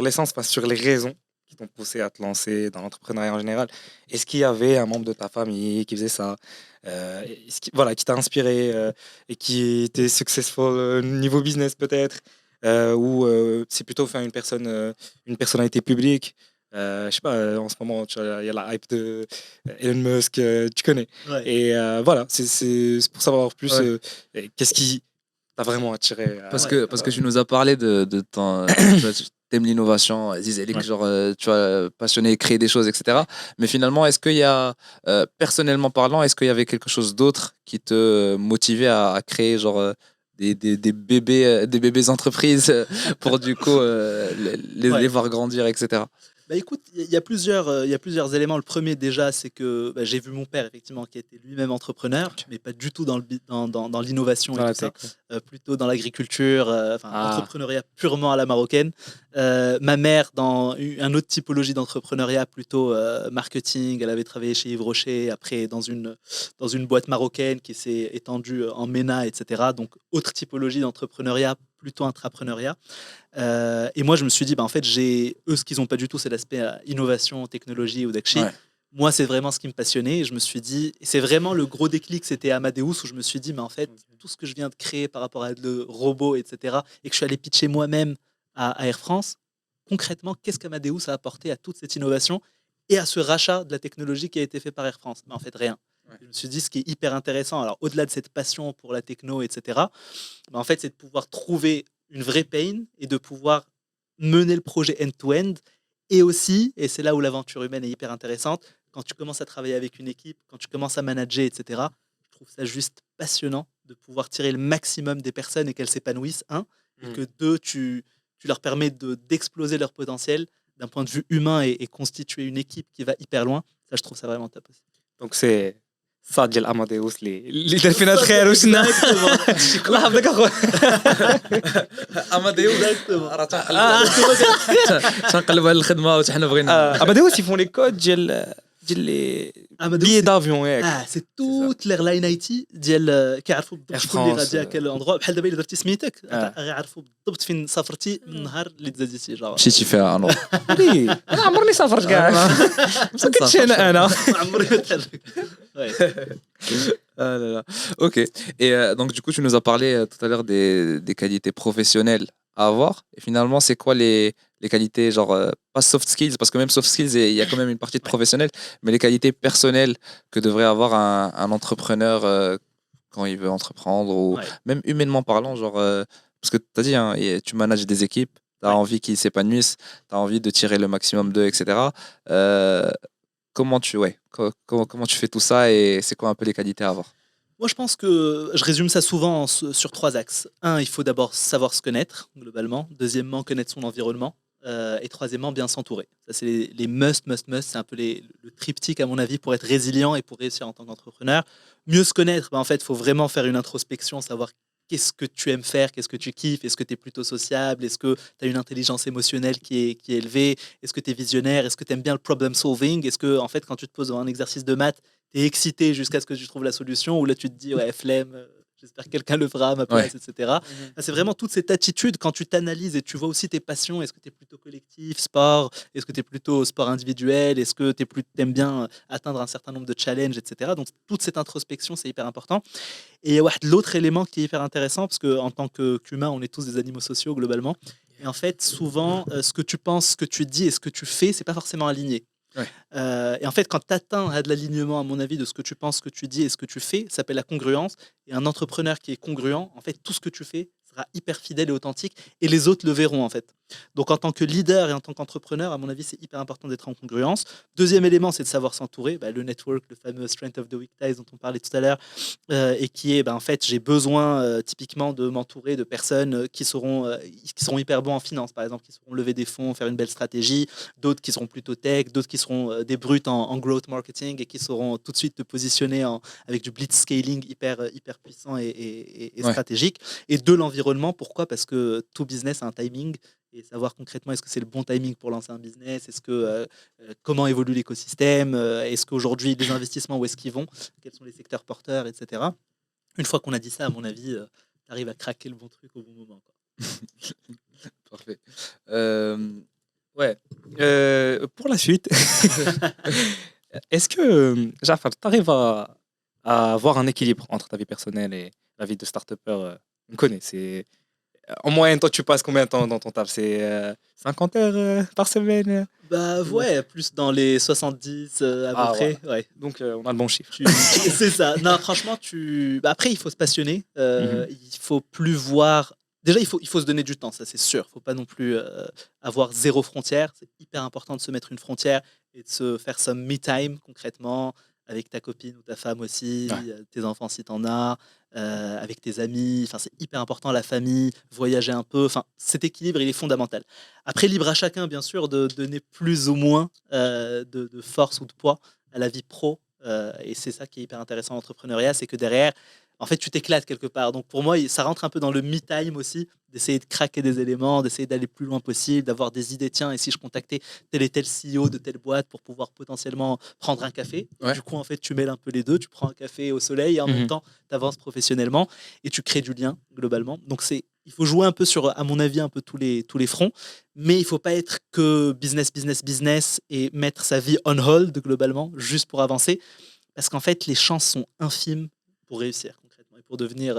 S2: l'essence, sur les raisons qui t'ont poussé à te lancer dans l'entrepreneuriat en général. Est-ce qu'il y avait un membre de ta famille qui faisait ça, qui t'a inspiré et qui était successful niveau business peut-être, ou c'est plutôt une personnalité publique. Je sais pas, en ce moment, il y a la hype de Elon Musk, tu connais.
S1: Ouais.
S2: Et voilà, c'est pour savoir plus qu'est-ce qui t'a vraiment attiré.
S3: Parce que tu nous as parlé de ton. T'aimes l'innovation, Zizélik, genre, tu vois, passionné, créer des choses, etc. Mais finalement, est-ce qu'il y a, personnellement parlant, est-ce qu'il y avait quelque chose d'autre qui te motivait à créer, genre, des bébés entreprises pour du coup les voir grandir, etc.
S1: Bah écoute, il y a plusieurs éléments. Le premier déjà, c'est que j'ai vu mon père effectivement qui était lui-même entrepreneur, mais pas du tout dans l'innovation et tout ça, plutôt dans l'agriculture, entrepreneuriat purement à la marocaine. Ma mère dans une autre typologie d'entrepreneuriat, plutôt marketing. Elle avait travaillé chez Yves Rocher, après dans une boîte marocaine qui s'est étendue en MENA, etc. Donc autre typologie d'entrepreneuriat, plutôt intrapreneuriat. Et moi, je me suis dit, en fait, eux, ce qu'ils n'ont pas du tout, c'est l'aspect innovation, technologie ou Dakshi. Ouais. Moi, c'est vraiment ce qui me passionnait. Et je me suis dit, c'est vraiment le gros déclic, c'était Amadeus, où je me suis dit, mais en fait, tout ce que je viens de créer par rapport à le robot, etc., et que je suis allé pitcher moi-même à Air France, concrètement, qu'est-ce qu'Amadeus a apporté à toute cette innovation et à ce rachat de la technologie qui a été fait par Air France? En fait, rien. Ouais. Je me suis dit, ce qui est hyper intéressant, alors au-delà de cette passion pour la techno, etc., en fait, c'est de pouvoir trouver une vraie pain et de pouvoir mener le projet end-to-end. Et aussi, et c'est là où l'aventure humaine est hyper intéressante, quand tu commences à travailler avec une équipe, quand tu commences à manager, etc., je trouve ça juste passionnant de pouvoir tirer le maximum des personnes et qu'elles s'épanouissent, et que deux, tu leur permets d'exploser leur potentiel d'un point de vue humain et constituer une équipe qui va hyper loin. Ça, je trouve ça vraiment top aussi.
S2: Donc c'est ça ديال اماديوس اللي دار فينا الخير وشنا الله يحفظك اخويا
S3: اماديوس راه تنقلب على الخدمه وحنا بغينا
S2: اماديوس يفون لي كود ديال لي بيي دافيون ياك
S1: سي توت ليرلاين اي تي ديال كيعرفوا بالضبط شكون اللي غادي هكا الاندروا بحال دابا الا درتي سميتك غيعرفوا بالضبط فين سافرتي من النهار اللي تزاديتي جا
S3: مشيتي فيها انا
S2: عمرني سافرت كاع ما كنتش انا
S1: عمري ما تحرك.
S3: Ah là là. Ok. Et donc du coup tu nous as parlé tout à l'heure des qualités professionnelles à avoir. Et finalement c'est quoi les qualités genre pas soft skills parce que même soft skills il y a quand même une partie de professionnel, mais les qualités personnelles que devrait avoir un entrepreneur quand il veut entreprendre ou même humainement parlant, genre parce que tu as dit tu manages des équipes, tu as envie qu'ils s'épanouissent, tu as envie de tirer le maximum d'eux, etc. Comment tu fais tout ça et c'est quoi un peu les qualités à avoir?
S1: Moi, je pense que je résume ça souvent sur 3 axes. 1, il faut d'abord savoir se connaître, globalement. Deuxièmement, connaître son environnement. Et troisièmement, bien s'entourer. Ça, c'est les must. C'est un peu le triptyque, à mon avis, pour être résilient et pour réussir en tant qu'entrepreneur. Mieux se connaître, en fait, il faut vraiment faire une introspection, savoir qu'est-ce que tu aimes faire, qu'est-ce que tu kiffes, est-ce que tu es plutôt sociable, est-ce que tu as une intelligence émotionnelle qui est élevée, est-ce que tu es visionnaire, est-ce que tu aimes bien le problem solving, est-ce que en fait quand tu te poses un exercice de maths, tu es excité jusqu'à ce que tu trouves la solution, ou là tu te dis ouais flemme, j'espère que quelqu'un le fera à ma place, etc. C'est vraiment toute cette attitude quand tu t'analyses et tu vois aussi tes passions. Est-ce que tu es plutôt collectif, sport? Est-ce que tu es plutôt sport individuel? Est-ce que tu aimes bien atteindre un certain nombre de challenges, etc. Donc toute cette introspection, c'est hyper important. Et l'autre élément qui est hyper intéressant, parce qu'en tant qu'humain, on est tous des animaux sociaux globalement. Et en fait, souvent, ce que tu penses, ce que tu dis et ce que tu fais, c'est pas forcément aligné. Ouais. Et en fait, quand tu atteins de l'alignement, à mon avis, de ce que tu penses, ce que tu dis et ce que tu fais, ça s'appelle la congruence. Et un entrepreneur qui est congruent, en fait, tout ce que tu fais sera hyper fidèle et authentique, et les autres le verront, en fait. Donc, en tant que leader et en tant qu'entrepreneur, à mon avis, c'est hyper important d'être en congruence. Deuxième élément, c'est de savoir s'entourer. Le network, le fameux Strength of the Weak Ties dont on parlait tout à l'heure, et qui est, en fait, j'ai besoin typiquement de m'entourer de personnes qui seront hyper bons en finance, par exemple, qui sauront lever des fonds, faire une belle stratégie, d'autres qui seront plutôt tech, d'autres qui seront des brutes en growth marketing et qui sauront tout de suite te positionner avec du blitz scaling hyper puissant et stratégique. Et de l'environnement, pourquoi ? Parce que tout business a un timing. Et savoir concrètement est-ce que c'est le bon timing pour lancer un business, est-ce que comment évolue l'écosystème, est-ce qu'aujourd'hui les investissements où est-ce qu'ils vont, quels sont les secteurs porteurs, etc. Une fois qu'on a dit ça, à mon avis, tu arrives à craquer le bon truc au bon moment, quoi.
S3: Parfait.
S2: Pour la suite, est-ce que Jafar, tu arrives à avoir un équilibre entre ta vie personnelle et la vie de start-upper? On connaît, c'est en moyenne, toi, tu passes combien de temps dans ton taf? C'est 50 heures par semaine?
S1: Ouais, plus dans les 70 à peu près. Ouais.
S2: Donc, on a le bon chiffre.
S1: C'est ça. Non, franchement, après, il faut se passionner. Il faut plus voir. Déjà, il faut se donner du temps, ça c'est sûr. Il ne faut pas non plus avoir zéro frontière. C'est hyper important de se mettre une frontière et de se faire some me time concrètement avec ta copine ou ta femme aussi, tes enfants si tu en as, avec tes amis. Enfin, c'est hyper important, la famille, voyager un peu. Enfin, cet équilibre, il est fondamental. Après, libre à chacun, bien sûr, de donner plus ou moins de force ou de poids à la vie pro. Et c'est ça qui est hyper intéressant en entrepreneuriat, c'est que derrière, en fait, tu t'éclates quelque part. Donc, pour moi, ça rentre un peu dans le me-time aussi, d'essayer de craquer des éléments, d'essayer d'aller le plus loin possible, d'avoir des idées. Tiens, et si je contactais tel et tel CEO de telle boîte pour pouvoir potentiellement prendre un café. Et du coup, en fait, tu mêles un peu les deux. Tu prends un café au soleil et en même temps, tu avances professionnellement et tu crées du lien globalement. Donc, il faut jouer un peu sur, à mon avis, un peu tous les fronts. Mais il ne faut pas être que business et mettre sa vie on hold globalement, juste pour avancer. Parce qu'en fait, les chances sont infimes pour réussir. Pour devenir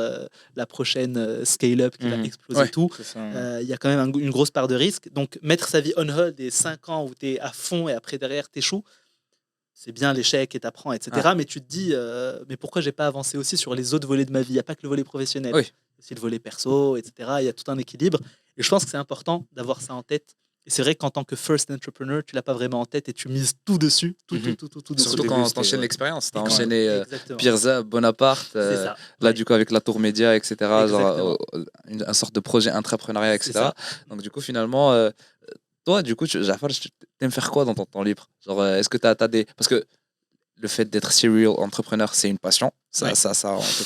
S1: la prochaine scale-up qui va exploser tout. Il y a quand même une grosse part de risque. Donc, mettre sa vie on hold des 5 ans où tu es à fond et après, derrière, tu échoues, c'est bien l'échec et tu apprends, etc. Mais tu te dis, mais pourquoi je n'ai pas avancé aussi sur les autres volets de ma vie ? Il n'y a pas que le volet professionnel. Il y a aussi le volet perso, etc. Il y a tout un équilibre. Et je pense que c'est important d'avoir ça en tête. Et c'est vrai qu'en tant que first entrepreneur, tu l'as pas vraiment en tête et tu mises tout dessus. Tout
S3: Surtout quand tu enchaînes l'expérience. Tu as enchaîné Pirza, Bonaparte, là du coup avec la Tour Média, etc. Genre, une sorte de projet intrapreneuriat, etc. Donc du coup finalement, toi du coup, Jafar, tu aimes faire quoi dans ton temps libre? Genre, est-ce que tu as des... Parce que le fait d'être serial entrepreneur, c'est une passion. Ça,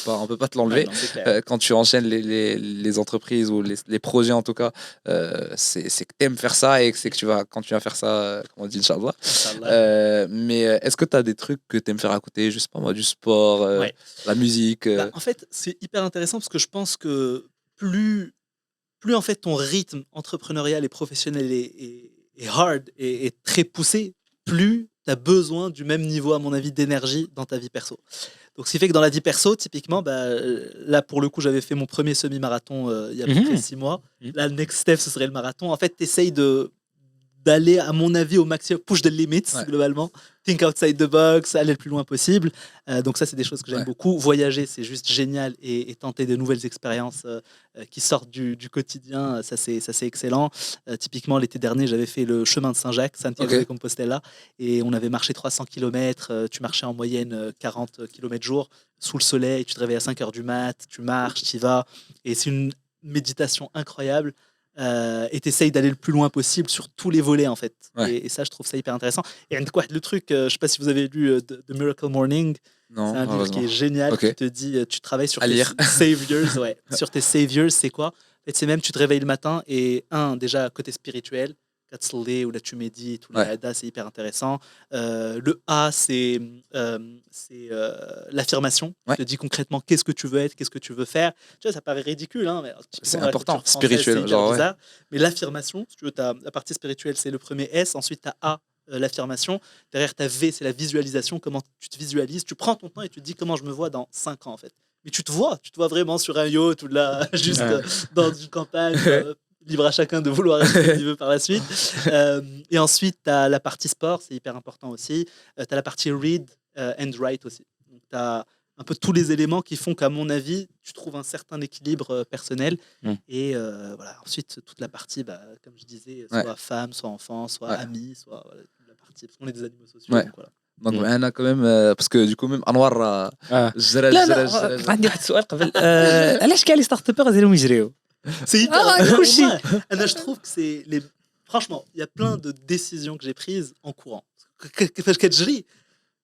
S3: on peut pas te l'enlever. Quand tu enchaînes les entreprises ou les projets, en tout cas, c'est que tu aimes faire ça et que c'est que tu vas continuer à faire ça, comme on dit, Inch'Allah. Mais est-ce que tu as des trucs que tu aimes faire à côté, je sais pas moi, du sport, la musique
S1: En fait, c'est hyper intéressant parce que je pense que plus en fait ton rythme entrepreneurial et professionnel est hard et très poussé, plus tu as besoin du même niveau, à mon avis, d'énergie dans ta vie perso. Donc, ce qui fait que dans la vie perso, typiquement, là, pour le coup, j'avais fait mon premier semi-marathon il y a à peu près 6 mois. Là, le next step, ce serait le marathon. En fait, tu essayes d'aller, à mon avis, au maximum, push the limits, globalement. Think outside the box, aller le plus loin possible. Donc ça, c'est des choses que j'aime beaucoup. Voyager, c'est juste génial et tenter de nouvelles expériences qui sortent du quotidien, ça c'est excellent. Typiquement, l'été dernier, j'avais fait le chemin de Saint-Jacques, Santiago de Compostela, et on avait marché 300 km. Tu marchais en moyenne 40 km jour, sous le soleil, tu te réveilles à 5 h du mat, tu marches, tu y vas, et c'est une méditation incroyable. Et t'essayes d'aller le plus loin possible sur tous les volets en fait. Et ça, je trouve ça hyper intéressant. Et le truc, je sais pas si vous avez lu The Miracle Morning.
S3: Non,
S1: c'est un livre qui est génial, qui te dit, tu travailles sur tes saviors. Sur tes saviors, c'est quoi? En fait, c'est même, tu te réveilles le matin et déjà, côté spirituel, Katslé, où là tu médites, ou l'Ada, c'est hyper intéressant. Le A, c'est l'affirmation. Tu te dis concrètement qu'est-ce que tu veux être, qu'est-ce que tu veux faire. Tu vois, ça paraît ridicule, hein, mais
S3: c'est important, spirituel.
S1: Bizarre, mais l'affirmation, si tu veux, la partie spirituelle, c'est le premier S. Ensuite, tu as A, l'affirmation. Derrière, ta V, c'est la visualisation. Comment tu te visualises. Tu prends ton temps et tu te dis comment je me vois dans 5 ans, en fait. Mais tu te vois vraiment sur un yacht ou là, juste dans une campagne. Libre à chacun de vouloir être ce qu'il veut par la suite. Et ensuite, tu as la partie sport, c'est hyper important aussi. Tu as la partie read and write aussi. Donc, tu as un peu tous les éléments qui font qu'à mon avis, tu trouves un certain équilibre personnel. Et voilà. Ensuite, toute la partie, comme je disais, soit femme, soit enfant, soit ami, soit la partie, parce qu'on est des animaux sociaux. Donc, voilà.
S3: Donc انا quand même parce que du coup même انوار
S2: جرى عندي واحد السؤال قبل علاش كاع لي ستارت ابر ديالهم يجريو
S1: C'est hyper كلشي. انا je trouve que c'est les franchement il y a plein de décisions que j'ai prises en courant كيفاش كتجري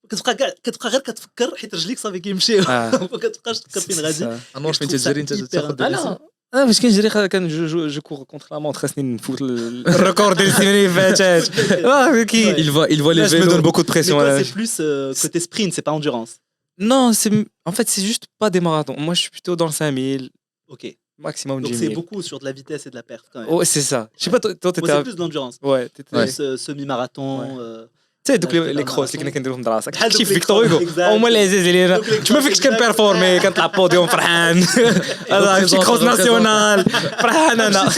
S1: كتبقى غير كتفكر حيت رجليك صافي كيمشيو ما كتبقاش تفكر فين غادي.
S3: انوار فين تجري انت تاخذ
S2: انا فاش كنجري كان جو كور كونتر لا مونتر خاصني نفوت الريكورد ديال السيمانه اللي فاتت
S3: il voit les
S2: je me donne beaucoup de pression.
S1: C'est plus côté sprint, c'est pas endurance.
S2: Non, en fait c'est juste pas des marathons. Moi je suis plutôt dans le 5000.
S1: Ok.
S2: Maximum 10 000.
S1: Donc c'est beaucoup sur de la vitesse et de la perte quand même.
S2: Ouais, c'est ça. Je sais pas, toi t'étais.
S1: C'est plus de l'endurance.
S2: Ouais, t'étais.
S1: Plus semi-marathon.
S2: Tu sais, donc les crosses اللي كنا كنديروهم في راسك شي فيكتور هوغو هما اللي عزاز علينا ما فيكش كنبيرفورمي كنطلع بوديوم فرحان هذا شي كروس ناسيونال فرحان انا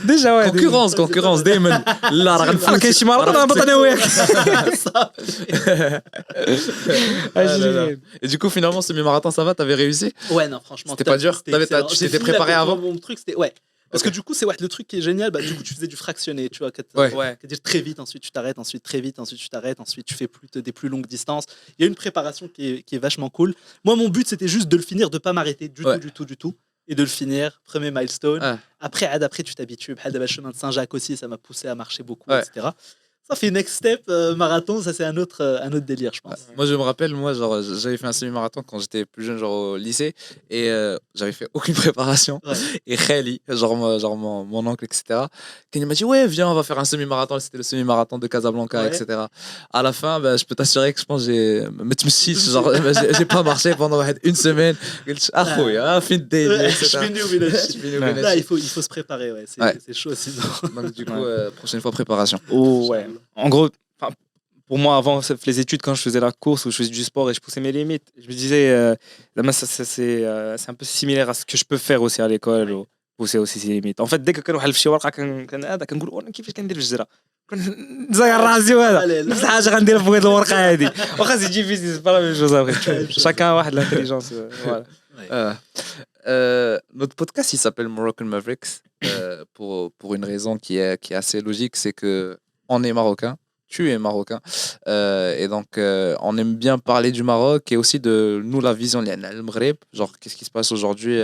S2: ديجا واحد
S3: كونكورونس دائما لا راه
S2: غنفوت كاين شي مره غنهبط انا وياك
S3: Et du coup finalement semi-marathon ça va, t'avais réussi?
S1: Ouais non franchement
S3: c'était pas dur, tu t'étais préparé avant?
S1: Mon truc c'était ouais. Parce que du coup, c'est le truc qui est génial. Du coup, tu faisais du fractionné, tu vois, dire très vite, ensuite tu t'arrêtes, ensuite très vite, ensuite tu t'arrêtes, ensuite tu fais des plus longues distances. Il y a une préparation qui est vachement cool. Moi, mon but, c'était juste de le finir, de pas m'arrêter du tout, et de le finir. Premier milestone. Après, tu t'habitues. Le chemin de Saint-Jacques aussi, ça m'a poussé à marcher beaucoup, etc. Ça fait next step marathon, ça c'est un autre délire, je pense.
S3: Moi, je me rappelle, genre, j'avais fait un semi-marathon quand j'étais plus jeune, genre au lycée, et j'avais fait aucune préparation. Et Khali, genre mon oncle, etc., quand il m'a dit ouais, viens, on va faire un semi-marathon. C'était le semi-marathon de Casablanca, etc. À la fin, je peux t'assurer que je pense j'ai pas marché pendant une semaine. Fin de day,
S1: Là, il faut se préparer, c'est chaud sinon.
S3: Donc du coup, prochaine fois préparation.
S2: Ouais. En gros, pour moi, avant les études, quand je faisais la course ou je faisais du sport et je poussais mes limites, je me disais, c'est un peu similaire à ce que je peux faire aussi à l'école, ou pousser aussi ses limites. En fait, dès que كنوحل في شي ورقه كنقول انا كيفاش كندير في الجزره كنزير راسي وهذا نفس الحاجه غندير في هذه الورقه هذه واخا سي ديفيسيل با لا ميم شوز ابري شاكان واحد لانتيليجونس فوالا.
S3: Notre podcast il s'appelle Moroccan Mavericks pour une raison qui est assez logique, c'est que on est marocain, tu es marocain, et donc on aime bien parler du Maroc et aussi de nous la vision le Maghreb, genre qu'est-ce qui se passe aujourd'hui,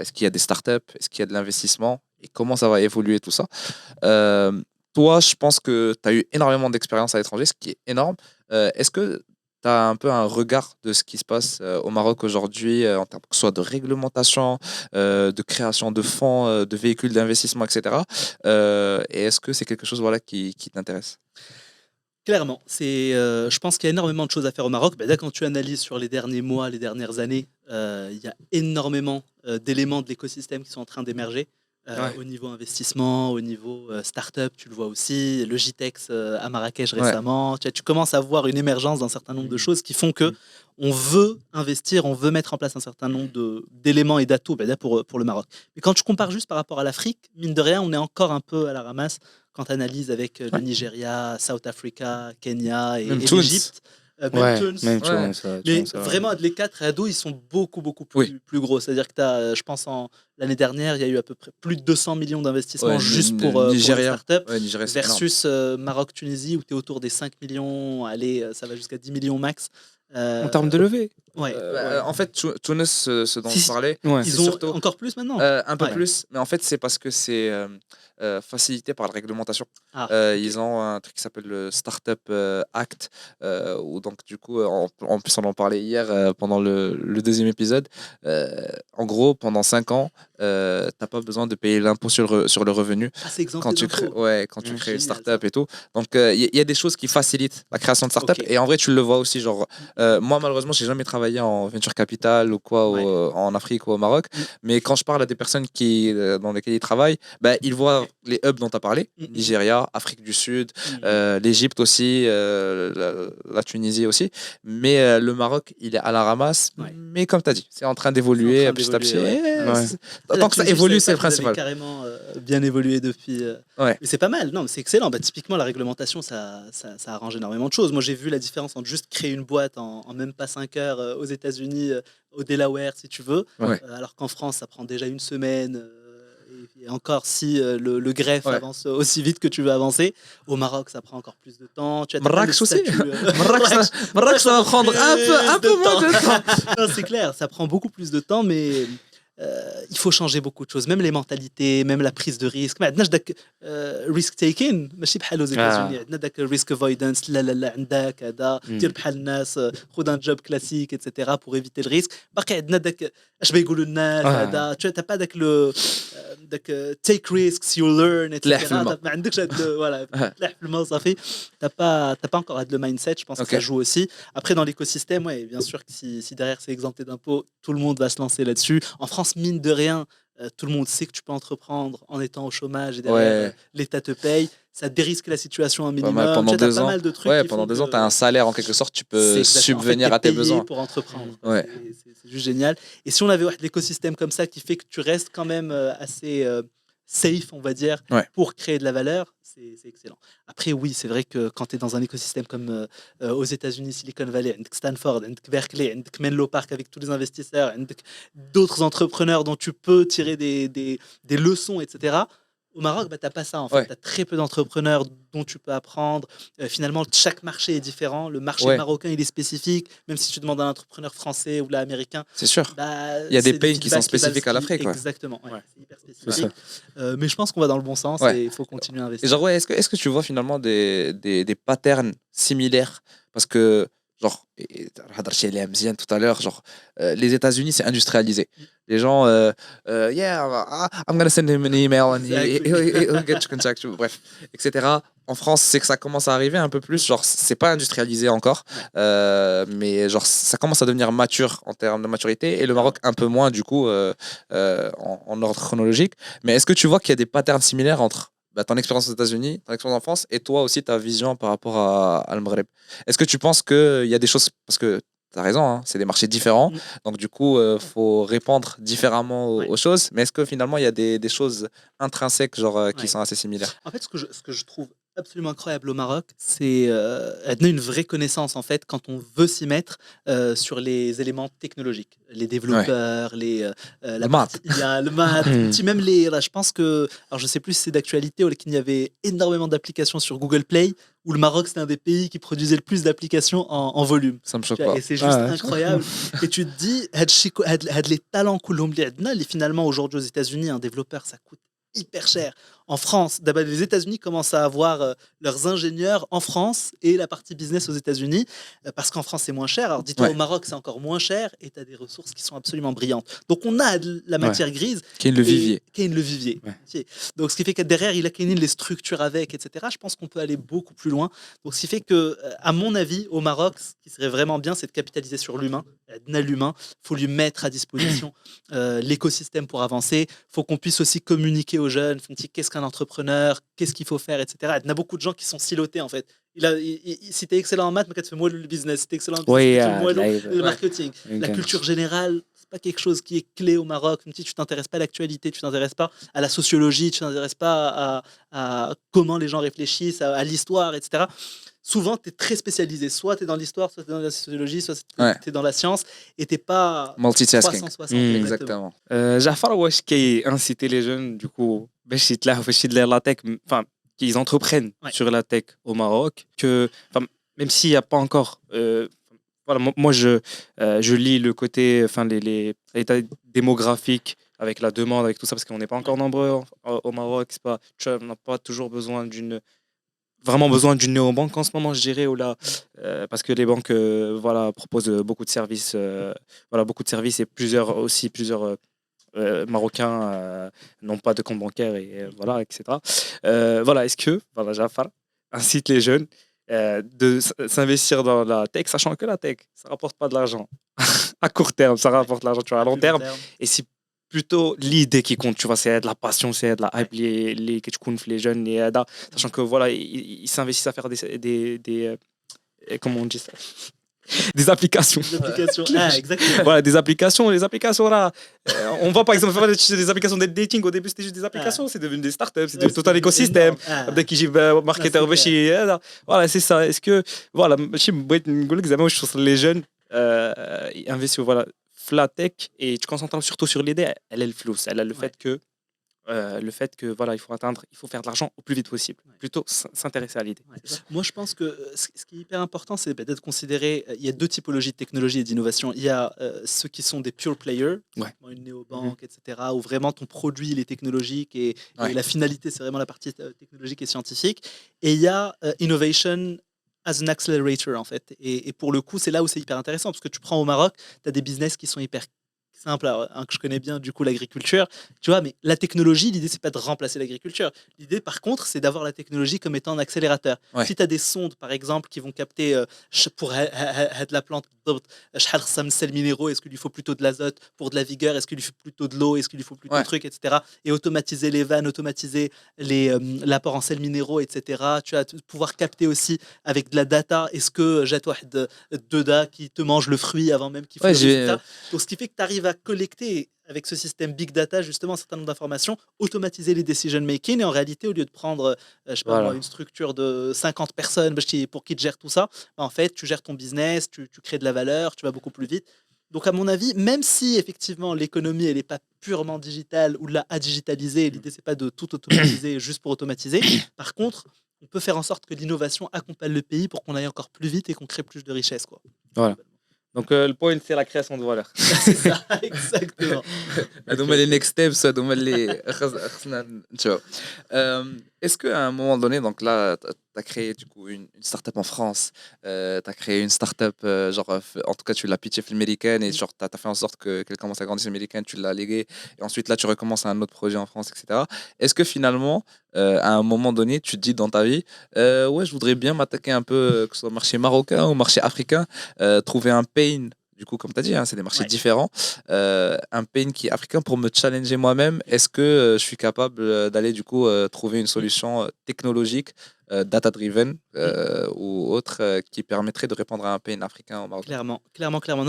S3: est-ce qu'il y a des startups, est-ce qu'il y a de l'investissement et comment ça va évoluer tout ça. Toi, je pense que tu as eu énormément d'expérience à l'étranger, ce qui est énorme. Est-ce que tu as un peu un regard de ce qui se passe au Maroc aujourd'hui, en termes que ce soit de réglementation, de création de fonds, de véhicules d'investissement, etc. Et est-ce que c'est quelque chose qui t'intéresse?
S1: Clairement, je pense qu'il y a énormément de choses à faire au Maroc. Là, quand tu analyses sur les derniers mois, les dernières années, il y a énormément d'éléments de l'écosystème qui sont en train d'émerger. Au niveau investissement, au niveau start-up, tu le vois aussi, le GTEx à Marrakech récemment, tu commences à voir une émergence d'un certain nombre de choses qui font que on veut investir, on veut mettre en place un certain nombre d'éléments et d'atouts pour le Maroc. Mais quand tu compares juste par rapport à l'Afrique, mine de rien, on est encore un peu à la ramasse quand tu analyses avec le Nigeria, South Africa, Kenya et l'Égypte. Mais vraiment, les 4 ados, ils sont beaucoup plus gros. C'est-à-dire que je pense l'année dernière, il y a eu à peu près plus de 200 millions d'investissements juste pour les startups, versus Maroc-Tunisie où tu es autour des 5 millions, allez, ça va jusqu'à 10 millions max.
S2: En termes de levée.
S3: En fait, Tunis, ce dont on parlait,
S1: ils ont surtout encore plus maintenant.
S3: Un peu plus, mais en fait, c'est parce que c'est facilité par la réglementation. Ils ont un truc qui s'appelle le Startup Act, où donc du coup, en plus on en parlait hier pendant le deuxième épisode. En gros, pendant 5 ans, t'as pas besoin de payer l'impôt sur le revenu quand tu crées une startup et tout. Donc il y a des choses qui facilitent la création de startup, et en vrai tu le vois aussi, genre moi malheureusement j'ai jamais travaillé en venture capital ou quoi en Afrique ou au Maroc, mais quand je parle à des personnes dans lesquelles ils travaillent, ils voient les hubs dont tu as parlé, Nigeria, Afrique du Sud, l'Égypte aussi, la Tunisie aussi. Mais le Maroc, il est à la ramasse.
S1: Ouais.
S3: Mais comme tu as dit, c'est en train d'évoluer petit à petit. Tant que ça évolue, c'est le principal.
S1: Carrément bien évolué depuis.
S3: Ouais.
S1: Mais c'est pas mal, non, mais c'est excellent. Bah, typiquement, la réglementation, ça arrange énormément de choses. Moi, j'ai vu la différence entre juste créer une boîte en même pas 5 heures aux États-Unis, au Delaware, si tu veux, alors qu'en France, ça prend déjà une semaine. Et encore, si le greffe avance aussi vite que tu veux avancer, au Maroc, ça prend encore plus de temps.
S3: Marrakech aussi. Marrakech, ça va prendre un peu moins de temps.
S1: Non, c'est clair, ça prend beaucoup plus de temps, mais il faut changer beaucoup de choses, même les mentalités, même la prise de risque. Maintenant, risk taking, ماشي بحال aux États-Unis. عندنا داك risk avoidance, لا عندك هذا دير بحال الناس خذ un job classique, etc. pour éviter le risque. باقي عندنا داك اش بيقولوا الناس هذا tu n'as pas داك take risks you learn, etc. ما عندكش هاد voilà تلاح في الماء صافي. T'as pas encore le mindset, je pense que ça joue aussi. Après, dans l'écosystème, ouais, bien sûr que si derrière c'est exempté d'impôts, tout le monde va se lancer là-dessus. En France, mine de rien, tout le monde sait que tu peux entreprendre en étant au chômage et derrière l'État te paye. Ça dérisque la situation un minimum.
S3: Pendant 2 ans,
S1: pas mal de trucs
S3: pendant 2 ans, tu as un salaire en quelque sorte, tu peux subvenir à tes besoins.
S1: Pour entreprendre. C'est juste génial. Et si on avait l'écosystème comme ça qui fait que tu restes quand même assez safe, on va dire, pour créer de la valeur, c'est excellent. Après, oui, c'est vrai que quand tu es dans un écosystème comme aux États-Unis, Silicon Valley, Stanford, Berkeley, Menlo Park avec tous les investisseurs, d'autres entrepreneurs dont tu peux tirer des leçons, etc. Au Maroc, tu n'as pas ça en fait. Tu as très peu d'entrepreneurs dont tu peux apprendre. Finalement, chaque marché est différent. Le marché marocain, il est spécifique. Même si tu demandes à un entrepreneur français ou l'américain.
S3: C'est sûr. Il y a des pays qui sont spécifiques à l'Afrique.
S1: Exactement. C'est hyper spécifique. Mais je pense qu'on va dans le bon sens et il faut continuer à investir.
S3: Et genre, est-ce que tu vois finalement des patterns similaires? Parce que, genre, tout à l'heure, genre, les États-Unis, c'est industrialisé. Les gens, I'm gonna send him an email and he'll get to contact you, bref, etc. En France, c'est que ça commence à arriver un peu plus, genre, c'est pas industrialisé encore, mais genre, ça commence à devenir mature en termes de maturité, et le Maroc un peu moins, du coup, en ordre chronologique. Mais est-ce que tu vois qu'il y a des patterns similaires entre ton expérience aux États-Unis, ton expérience en France, et toi aussi ta vision par rapport à le Maghreb? Est-ce que tu penses qu'il y a des choses, parce que tu as raison, hein, c'est des marchés différents, donc du coup, faut répondre différemment aux choses, mais est-ce que finalement, il y a des choses intrinsèques genre, qui sont assez similaires?
S1: En fait, ce que je trouve absolument incroyable au Maroc, c'est une vraie connaissance en fait quand on veut s'y mettre sur les éléments technologiques, les développeurs,
S3: le maths,
S1: même je pense que, alors je sais plus si c'est d'actualité ou qu'il y avait énormément d'applications sur Google Play, où le Maroc c'était un des pays qui produisait le plus d'applications en volume.
S3: Ça me choque pas.
S1: Et c'est juste incroyable. Et tu te dis, les talents finalement aujourd'hui aux États-Unis, un développeur ça coûte hyper cher. En France, d'abord, les États-Unis commencent à avoir leurs ingénieurs en France et la partie business aux États-Unis, parce qu'en France c'est moins cher. Alors dis-toi, au Maroc c'est encore moins cher et tu as des ressources qui sont absolument brillantes. Donc on a de la matière grise
S3: qui est le vivier.
S1: Donc ce qui fait que derrière il a les structures avec, etc. Je pense qu'on peut aller beaucoup plus loin. Donc ce qui fait que, à mon avis, au Maroc, ce qui serait vraiment bien, c'est de capitaliser sur l'humain. Il faut lui mettre à disposition l'écosystème pour avancer. Il faut qu'on puisse aussi communiquer aux jeunes. Qu'est-ce qu'un entrepreneur, qu'est-ce qu'il faut faire, etc. Il y a beaucoup de gens qui sont silotés en fait. Si tu es excellent en maths, tu fais moi le business. Si tu es excellent en business, le marketing. La culture générale, c'est pas quelque chose qui est clé au Maroc. Tu t'intéresses pas à l'actualité, tu t'intéresses pas à la sociologie, tu t'intéresses pas à comment les gens réfléchissent, à l'histoire, etc. Souvent, tu es très spécialisé. Soit tu es dans l'histoire, soit tu es dans la sociologie, soit tu es dans la science, et tu n'es pas
S3: multitasking.
S1: 360.
S3: Exactement.
S2: Jafar, qui inciter les jeunes, du coup, la tech, enfin, qu'ils entreprennent sur la tech au Maroc, que même s'il n'y a pas encore... voilà, moi, je lis le côté, l'état démographique avec la demande, avec tout ça, parce qu'on n'est pas encore nombreux au Maroc. On n'a pas toujours besoin d'une néobanque en ce moment, je dirais, parce que les banques proposent beaucoup de services, et plusieurs Marocains n'ont pas de compte bancaire, et etc. Est-ce que Jafar incite les jeunes de s'investir dans la tech, sachant que la tech, ça rapporte pas de l'argent à court terme, ça rapporte de l'argent à long terme. Et si plutôt l'idée qui compte, tu vois, c'est de la passion, c'est de la hype, les jeunes, sachant que voilà, ils s'investissent à faire comment on dit ça, des applications.
S1: Des applications. Ah, exactement.
S2: Voilà, des applications. Les applications, là, on va par exemple faire des applications de dating. Au début, c'était juste des applications. C'est devenu des startups. C'est devenu tout un écosystème. Dès qu'ils j'ai marketeur, voilà, c'est ça. Est-ce que, voilà, je trouve que les jeunes investissent, voilà, la tech et tu te concentres surtout sur l'idée. Elle est le flou. Elle a le fait que voilà, il faut faire de l'argent au plus vite possible, plutôt s'intéresser à l'idée.
S1: Moi, je pense que ce qui est hyper important, c'est peut-être considérer. Il y a deux typologies de technologie et d'innovation. Il y a ceux qui sont des pure players, une néobanque, etc., où vraiment ton produit il est technologique et la finalité, c'est vraiment la partie technologique et scientifique. Et il y a innovation as an accelerator, en fait. Et pour le coup, c'est là où c'est hyper intéressant, parce que tu prends au Maroc, tu as des business qui sont hyper simple, que je connais bien, du coup, l'agriculture. Tu vois, mais la technologie, l'idée, c'est pas de remplacer l'agriculture. L'idée, par contre, c'est d'avoir la technologie comme étant un accélérateur. Si tu as des sondes, par exemple, qui vont capter pour la plante, minéraux, est-ce qu'il lui faut plutôt de l'azote pour de la vigueur, est-ce qu'il lui faut plutôt de l'eau, est-ce qu'il lui faut plutôt de trucs, etc. Et automatiser les vannes, automatiser l'apport en sels minéraux, etc. Tu vas pouvoir capter aussi avec de la data, est-ce que j'ai Deda qui te mange le fruit avant même qu'il fleurisse, etc. Donc, ce qui fait que tu arrives à collecter avec ce système big data justement un certain nombre d'informations, automatiser les decision making, et en réalité au lieu de prendre je sais pas moi, une structure de 50 personnes pour qui te gère tout ça, en fait tu gères ton business, tu crées de la valeur, tu vas beaucoup plus vite. Donc à mon avis, même si effectivement l'économie elle n'est pas purement digitale ou la à digitaliser, l'idée c'est pas de tout automatiser juste pour automatiser, par contre on peut faire en sorte que l'innovation accompagne le pays pour qu'on aille encore plus vite et qu'on crée plus de richesse, quoi.
S2: Voilà. Donc le point, c'est la création de valeur.
S1: C'est ça, exactement.
S3: Les next steps, est-ce qu'à un moment donné, donc là, tu as créé du coup une startup en France, tu as créé une startup, en tout cas, tu l'as pitché américaine et genre, tu as fait en sorte qu'elle commence à grandir américaine, tu l'as légué, et ensuite là, tu recommences un autre projet en France, etc. Est-ce que finalement, à un moment donné, tu te dis dans ta vie, ouais, je voudrais bien m'attaquer un peu, que ce soit au marché marocain ou au marché africain, trouver un pain. Du coup, comme tu as dit, c'est des marchés différents. Un pain qui est africain pour me challenger moi-même. Est-ce que je suis capable d'aller du coup trouver une solution technologique, data-driven ou autre qui permettrait de répondre à un pain africain au Maroc?
S1: Clairement.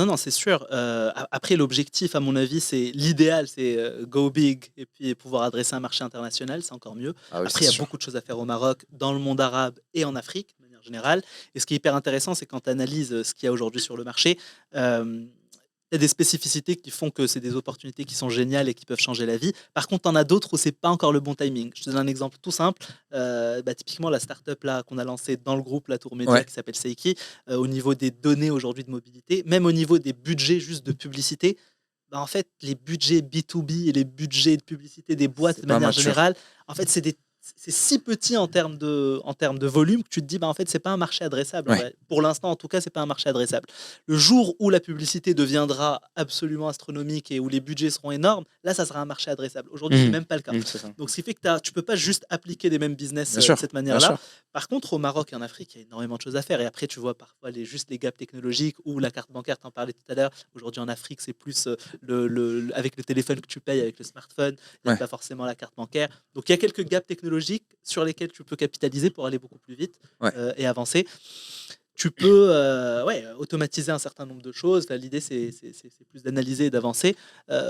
S1: Non, c'est sûr. Après, l'objectif, à mon avis, c'est l'idéal, c'est go big et puis pouvoir adresser un marché international, c'est encore mieux. Après, il y a beaucoup de choses à faire au Maroc, dans le monde arabe et en Afrique général. Et ce qui est hyper intéressant, c'est quand tu analyses ce qu'il y a aujourd'hui sur le marché, il y a des spécificités qui font que c'est des opportunités qui sont géniales et qui peuvent changer la vie. Par contre, on a d'autres où c'est pas encore le bon timing. Je te donne un exemple tout simple. Typiquement, la startup là qu'on a lancée dans le groupe La Tour Média qui s'appelle Seiki, au niveau des données aujourd'hui de mobilité, même au niveau des budgets juste de publicité, en fait, les budgets B2B et les budgets de publicité des boîtes de manière générale, en fait, c'est si petit en termes de volume que tu te dis en fait c'est pas un marché adressable. Pour l'instant en tout cas c'est pas un marché adressable. Le jour où la publicité deviendra absolument astronomique et où les budgets seront énormes, là ça sera un marché adressable. Aujourd'hui c'est même pas le cas. Donc ce qui fait que tu peux pas juste appliquer les mêmes business de cette manière là. Par contre au Maroc et en Afrique il y a énormément de choses à faire, et après tu vois parfois juste les gaps technologiques ou la carte bancaire, t'en parlais tout à l'heure. Aujourd'hui en Afrique c'est plus avec le téléphone que tu payes, avec le smartphone, il n'y a pas forcément la carte bancaire. Donc il y a quelques gaps technologiques sur lesquels tu peux capitaliser pour aller beaucoup plus vite et avancer. Tu peux automatiser un certain nombre de choses. L'idée, c'est plus d'analyser et d'avancer.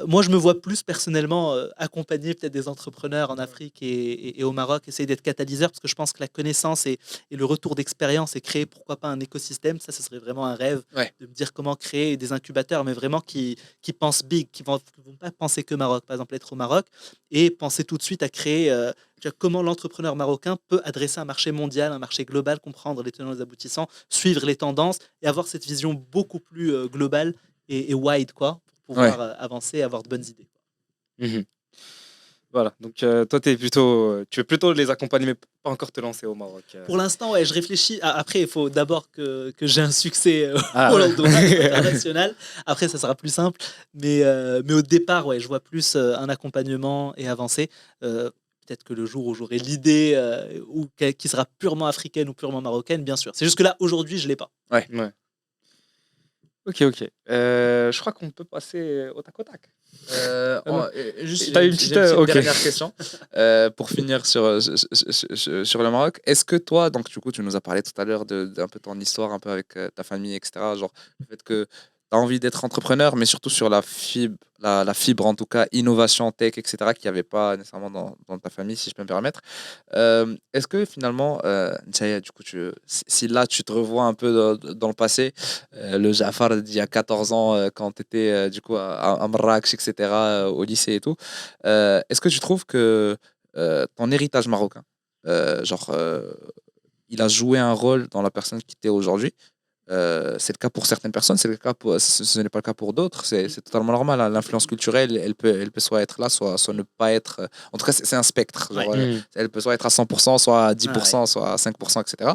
S1: Moi, je me vois plus personnellement accompagner peut-être des entrepreneurs en Afrique et au Maroc, essayer d'être catalyseur, parce que je pense que la connaissance et le retour d'expérience et créer, pourquoi pas, un écosystème, ça, ce serait vraiment un rêve de me dire comment créer des incubateurs, mais vraiment qui pensent big, qui ne vont pas penser que Maroc, par exemple, être au Maroc, et penser tout de suite à créer... comment l'entrepreneur marocain peut adresser un marché mondial, un marché global, comprendre les tenants et les aboutissants, suivre les tendances et avoir cette vision beaucoup plus globale et wide, quoi, pour pouvoir avancer et avoir de bonnes idées.
S2: Voilà, donc toi, tu veux plutôt les accompagner, mais pas encore te lancer au Maroc.
S1: Pour l'instant, je réfléchis. Après, il faut d'abord que j'ai un succès international. Après, ça sera plus simple. Mais au départ, je vois plus un accompagnement et avancer. Peut-être que le jour où j'aurai l'idée qui sera purement africaine ou purement marocaine, bien sûr. C'est juste que là, aujourd'hui, je ne l'ai pas.
S2: Ok. Je crois qu'on peut passer au tac au tac.
S3: Juste
S2: T'as une petite ok.
S3: dernière question pour finir sur le Maroc. Est-ce que toi, donc du coup, tu nous as parlé tout à l'heure d'un peu ton histoire, un peu avec ta famille, etc. Genre le fait que tu as envie d'être entrepreneur, mais surtout sur la fibre en tout cas, innovation, tech, etc., qu'il n'y avait pas nécessairement dans ta famille, si je peux me permettre. Est-ce que finalement, Nchaya, du coup, si là tu te revois un peu dans le passé, le Jafar d'il y a 14 ans, quand tu étais du coup à Marrakech, etc., au lycée et tout, est-ce que tu trouves que ton héritage marocain, genre, il a joué un rôle dans la personne qui t'es aujourd'hui? C'est le cas pour certaines personnes, ce n'est pas le cas pour d'autres. C'est totalement normal, hein. L'influence culturelle, elle peut soit être là, soit ne pas être. En tout cas, c'est un spectre. Genre, elle peut soit être à 100%, soit à 10%, soit à 5%, etc.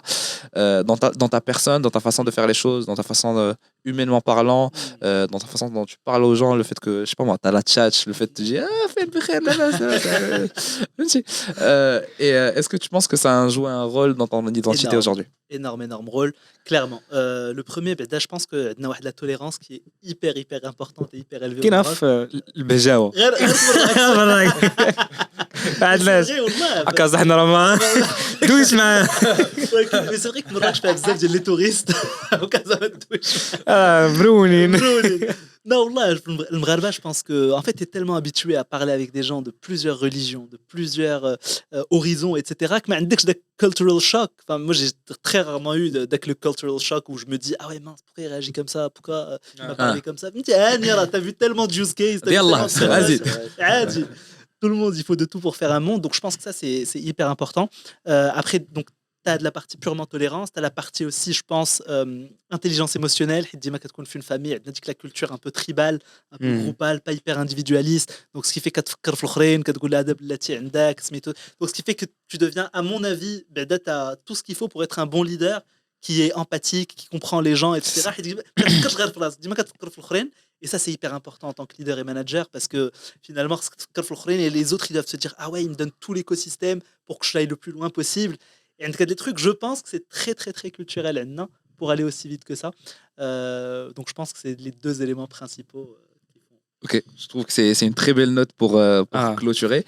S3: Dans ta personne, dans ta façon de faire les choses, dans ta façon humainement parlant, dans ta façon dont tu parles aux gens, le fait que, je sais pas moi, t'as la tchatch, le fait de te dire ah, fais le bkhir, là, là, est-ce que tu penses que ça a joué un rôle dans ton identité aujourd'hui?
S1: Énorme rôle, clairement. Le premier, je pense que nous avons de la tolérance qui est hyper importante et hyper élevée.
S2: كاين البجاوه عندناش هكا صحنا راه ما دويش معاه
S1: C'est vrai que Marrakech fait بزاف ديال لي توريست وكذا ما تدويش
S2: مرونين.
S1: Non, là, le Maghreb, je pense que en fait, tu es tellement habitué à parler avec des gens de plusieurs religions, de plusieurs horizons, etc., que dès que j'ai des cultural shock, enfin, moi j'ai très rarement eu dès que le cultural shock où je me dis ah ouais mince, pourquoi il réagit comme ça, pourquoi il m'a parlé comme ça, je me dis ah Nira, t'as vu tellement de use case,
S3: vas-y.
S1: Tout le monde, il faut de tout pour faire un monde, donc je pense que ça c'est hyper important. Après donc tu as de la partie purement tolérance, tu as la partie aussi, je pense, intelligence émotionnelle. Dima quand tu fais une famille, elle dit que la culture un peu tribale, un peu groupale, pas hyper individualiste. Donc ce qui fait que tu donc ce qui fait que tu deviens, à mon avis, tu as tout ce qu'il faut pour être un bon leader qui est empathique, qui comprend les gens, etc. Et ça, c'est hyper important en tant que leader et manager parce que finalement, et les autres, ils doivent se dire ah ouais, il me donne tout l'écosystème pour que je aille le plus loin possible. Et en tout cas, des trucs, je pense que c'est très culturel non, pour aller aussi vite que ça. Donc, je pense que c'est les deux éléments principaux.
S3: Ok, je trouve que c'est une très belle note pour clôturer.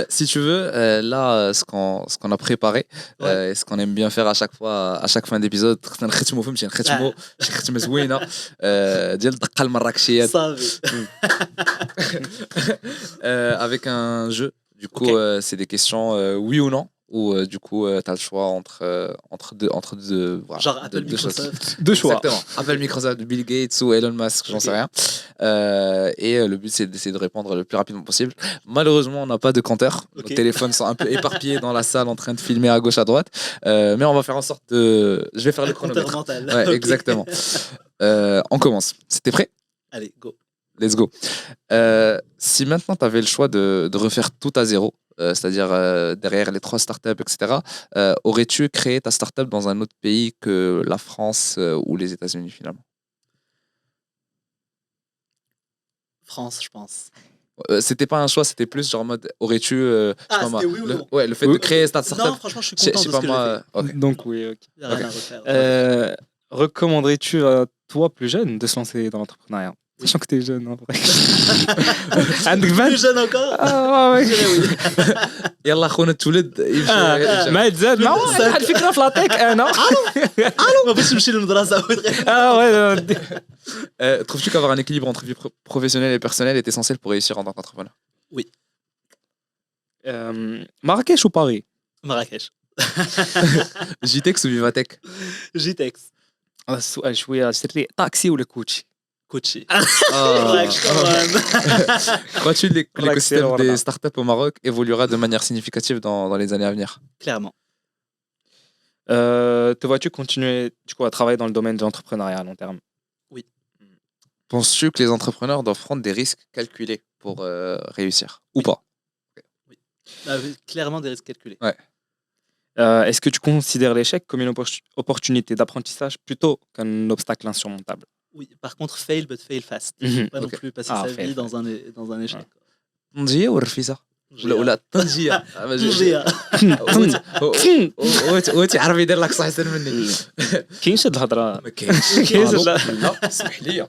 S3: Si tu veux, là, ce qu'on a préparé, et ce qu'on aime bien faire à chaque fin d'épisode, avec un jeu. Du coup, c'est des questions oui ou non. Ou du coup, tu as le choix entre deux. Voilà,
S1: genre Apple, Microsoft.
S2: Deux choix.
S3: Exactement. Apple, Microsoft, Bill Gates ou Elon Musk, j'en sais rien. Et le but, c'est d'essayer de répondre le plus rapidement possible. Malheureusement, on n'a pas de compteur. Nos téléphones sont un peu éparpillés dans la salle en train de filmer à gauche, à droite. Mais on va faire en sorte de. Je vais faire le chronomètre.
S1: Mental.
S3: Ouais, exactement. On commence. C'était prêt?
S1: Allez, go.
S3: Let's go. Si maintenant tu avais le choix de refaire tout à zéro, c'est-à-dire derrière les 3 startups, etc., aurais-tu créé ta startup dans un autre pays que la France ou les États-Unis finalement?
S1: France, je pense.
S3: C'était pas un choix, c'était plus genre en mode aurais-tu
S1: c'était oui ou non?
S3: Ouais, le fait de créer ta startup.
S1: Non, franchement, je suis content de ce que j'ai fait.
S2: Donc oui, ok.
S1: Rien à refaire.
S2: Recommanderais-tu à toi plus jeune de se lancer dans l'entrepreneuriat? Sachant que t'es jeune en vrai.
S1: Plus jeune encore?
S2: Ah ouais.
S3: يلا خونا تولد
S2: ما تزاد ما واحد الفكره في لاطيك انا
S1: ما باش نمشي للمدرسه.
S3: Trouves-tu qu'avoir un équilibre entre vie professionnelle et personnelle est essentiel pour réussir en tant qu'entrepreneur?
S1: Oui.
S2: Marrakech ou Paris?
S1: Marrakech.
S3: JTEX ou Vivatech?
S1: JTEX.
S2: السؤال شويه صرت لي طاكسي ولا كوتشي؟
S1: Coaché.
S3: Crois-tu que l'écosystème des startups au Maroc évoluera de manière significative dans les années à venir?
S1: Clairement.
S2: Te vois-tu continuer du coup, à travailler dans le domaine de l'entrepreneuriat à long terme?
S1: Oui.
S3: Penses-tu que les entrepreneurs doivent prendre des risques calculés pour réussir ou pas?
S1: Oui. Clairement des risques calculés.
S3: Ouais.
S2: Est-ce que tu considères l'échec comme une opportunité d'apprentissage plutôt qu'un obstacle insurmontable?
S1: Oui, par contre, fail, but fail fast. Pas non plus passer sa vie dans un échec.
S3: Ndjia ou Rfisa? ولا طنجيه
S1: طنجية.
S3: وتعرف يدير لك صح احسن مني
S2: كاين شي الهضره
S3: ما كاينش
S2: كاينش
S3: لا اسمح لي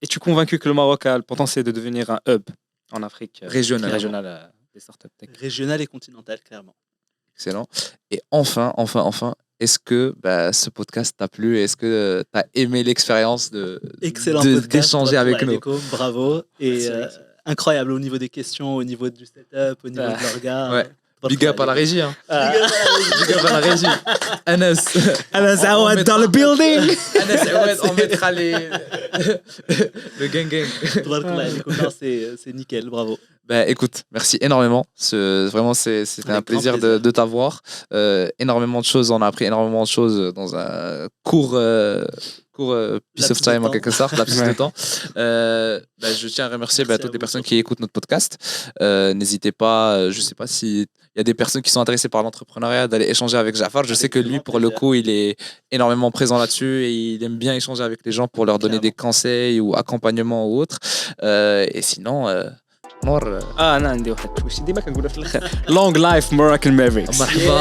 S2: Et tu es convaincu que le Maroc a le potentiel de devenir un hub en Afrique
S3: Régional.
S2: Des startups tech.
S1: Régional et continental, clairement.
S3: Excellent. Et enfin, est-ce que ce podcast t'a plu? Est-ce que tu as aimé l'expérience
S1: Excellent podcast,
S3: d'échanger avec nous?
S1: Bravo. Et incroyable au niveau des questions, au niveau du setup, au niveau de l'orga.
S3: Ouais. Big up à la régie. Hein. Big up à la régie. Anas
S2: Aouad dans le building.
S3: Anas Aouad, on mettra le gang.
S1: C'est nickel, bravo.
S3: Bah, écoute, merci énormément. Vraiment, c'était un plaisir de t'avoir. Énormément de choses, on a appris énormément de choses dans un court piece of time en quelque sorte, laps de temps. Je tiens à remercier toutes les personnes qui écoutent notre podcast. N'hésitez pas, je sais pas si il y a des personnes qui sont intéressées par l'entrepreneuriat d'aller échanger avec Jafar. Je sais que lui, pour le coup, il est énormément présent là-dessus et il aime bien échanger avec les gens pour leur donner des conseils ou accompagnement ou autre. Et sinon, نور
S2: انا عندي واحد واش ديما كنقولها في الاخر لونج لايف موراكن مافريكس
S3: مرحبا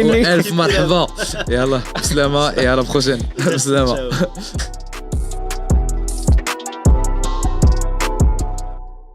S3: والف مرحبا يلا بسلامه et à la prochaine بسلامه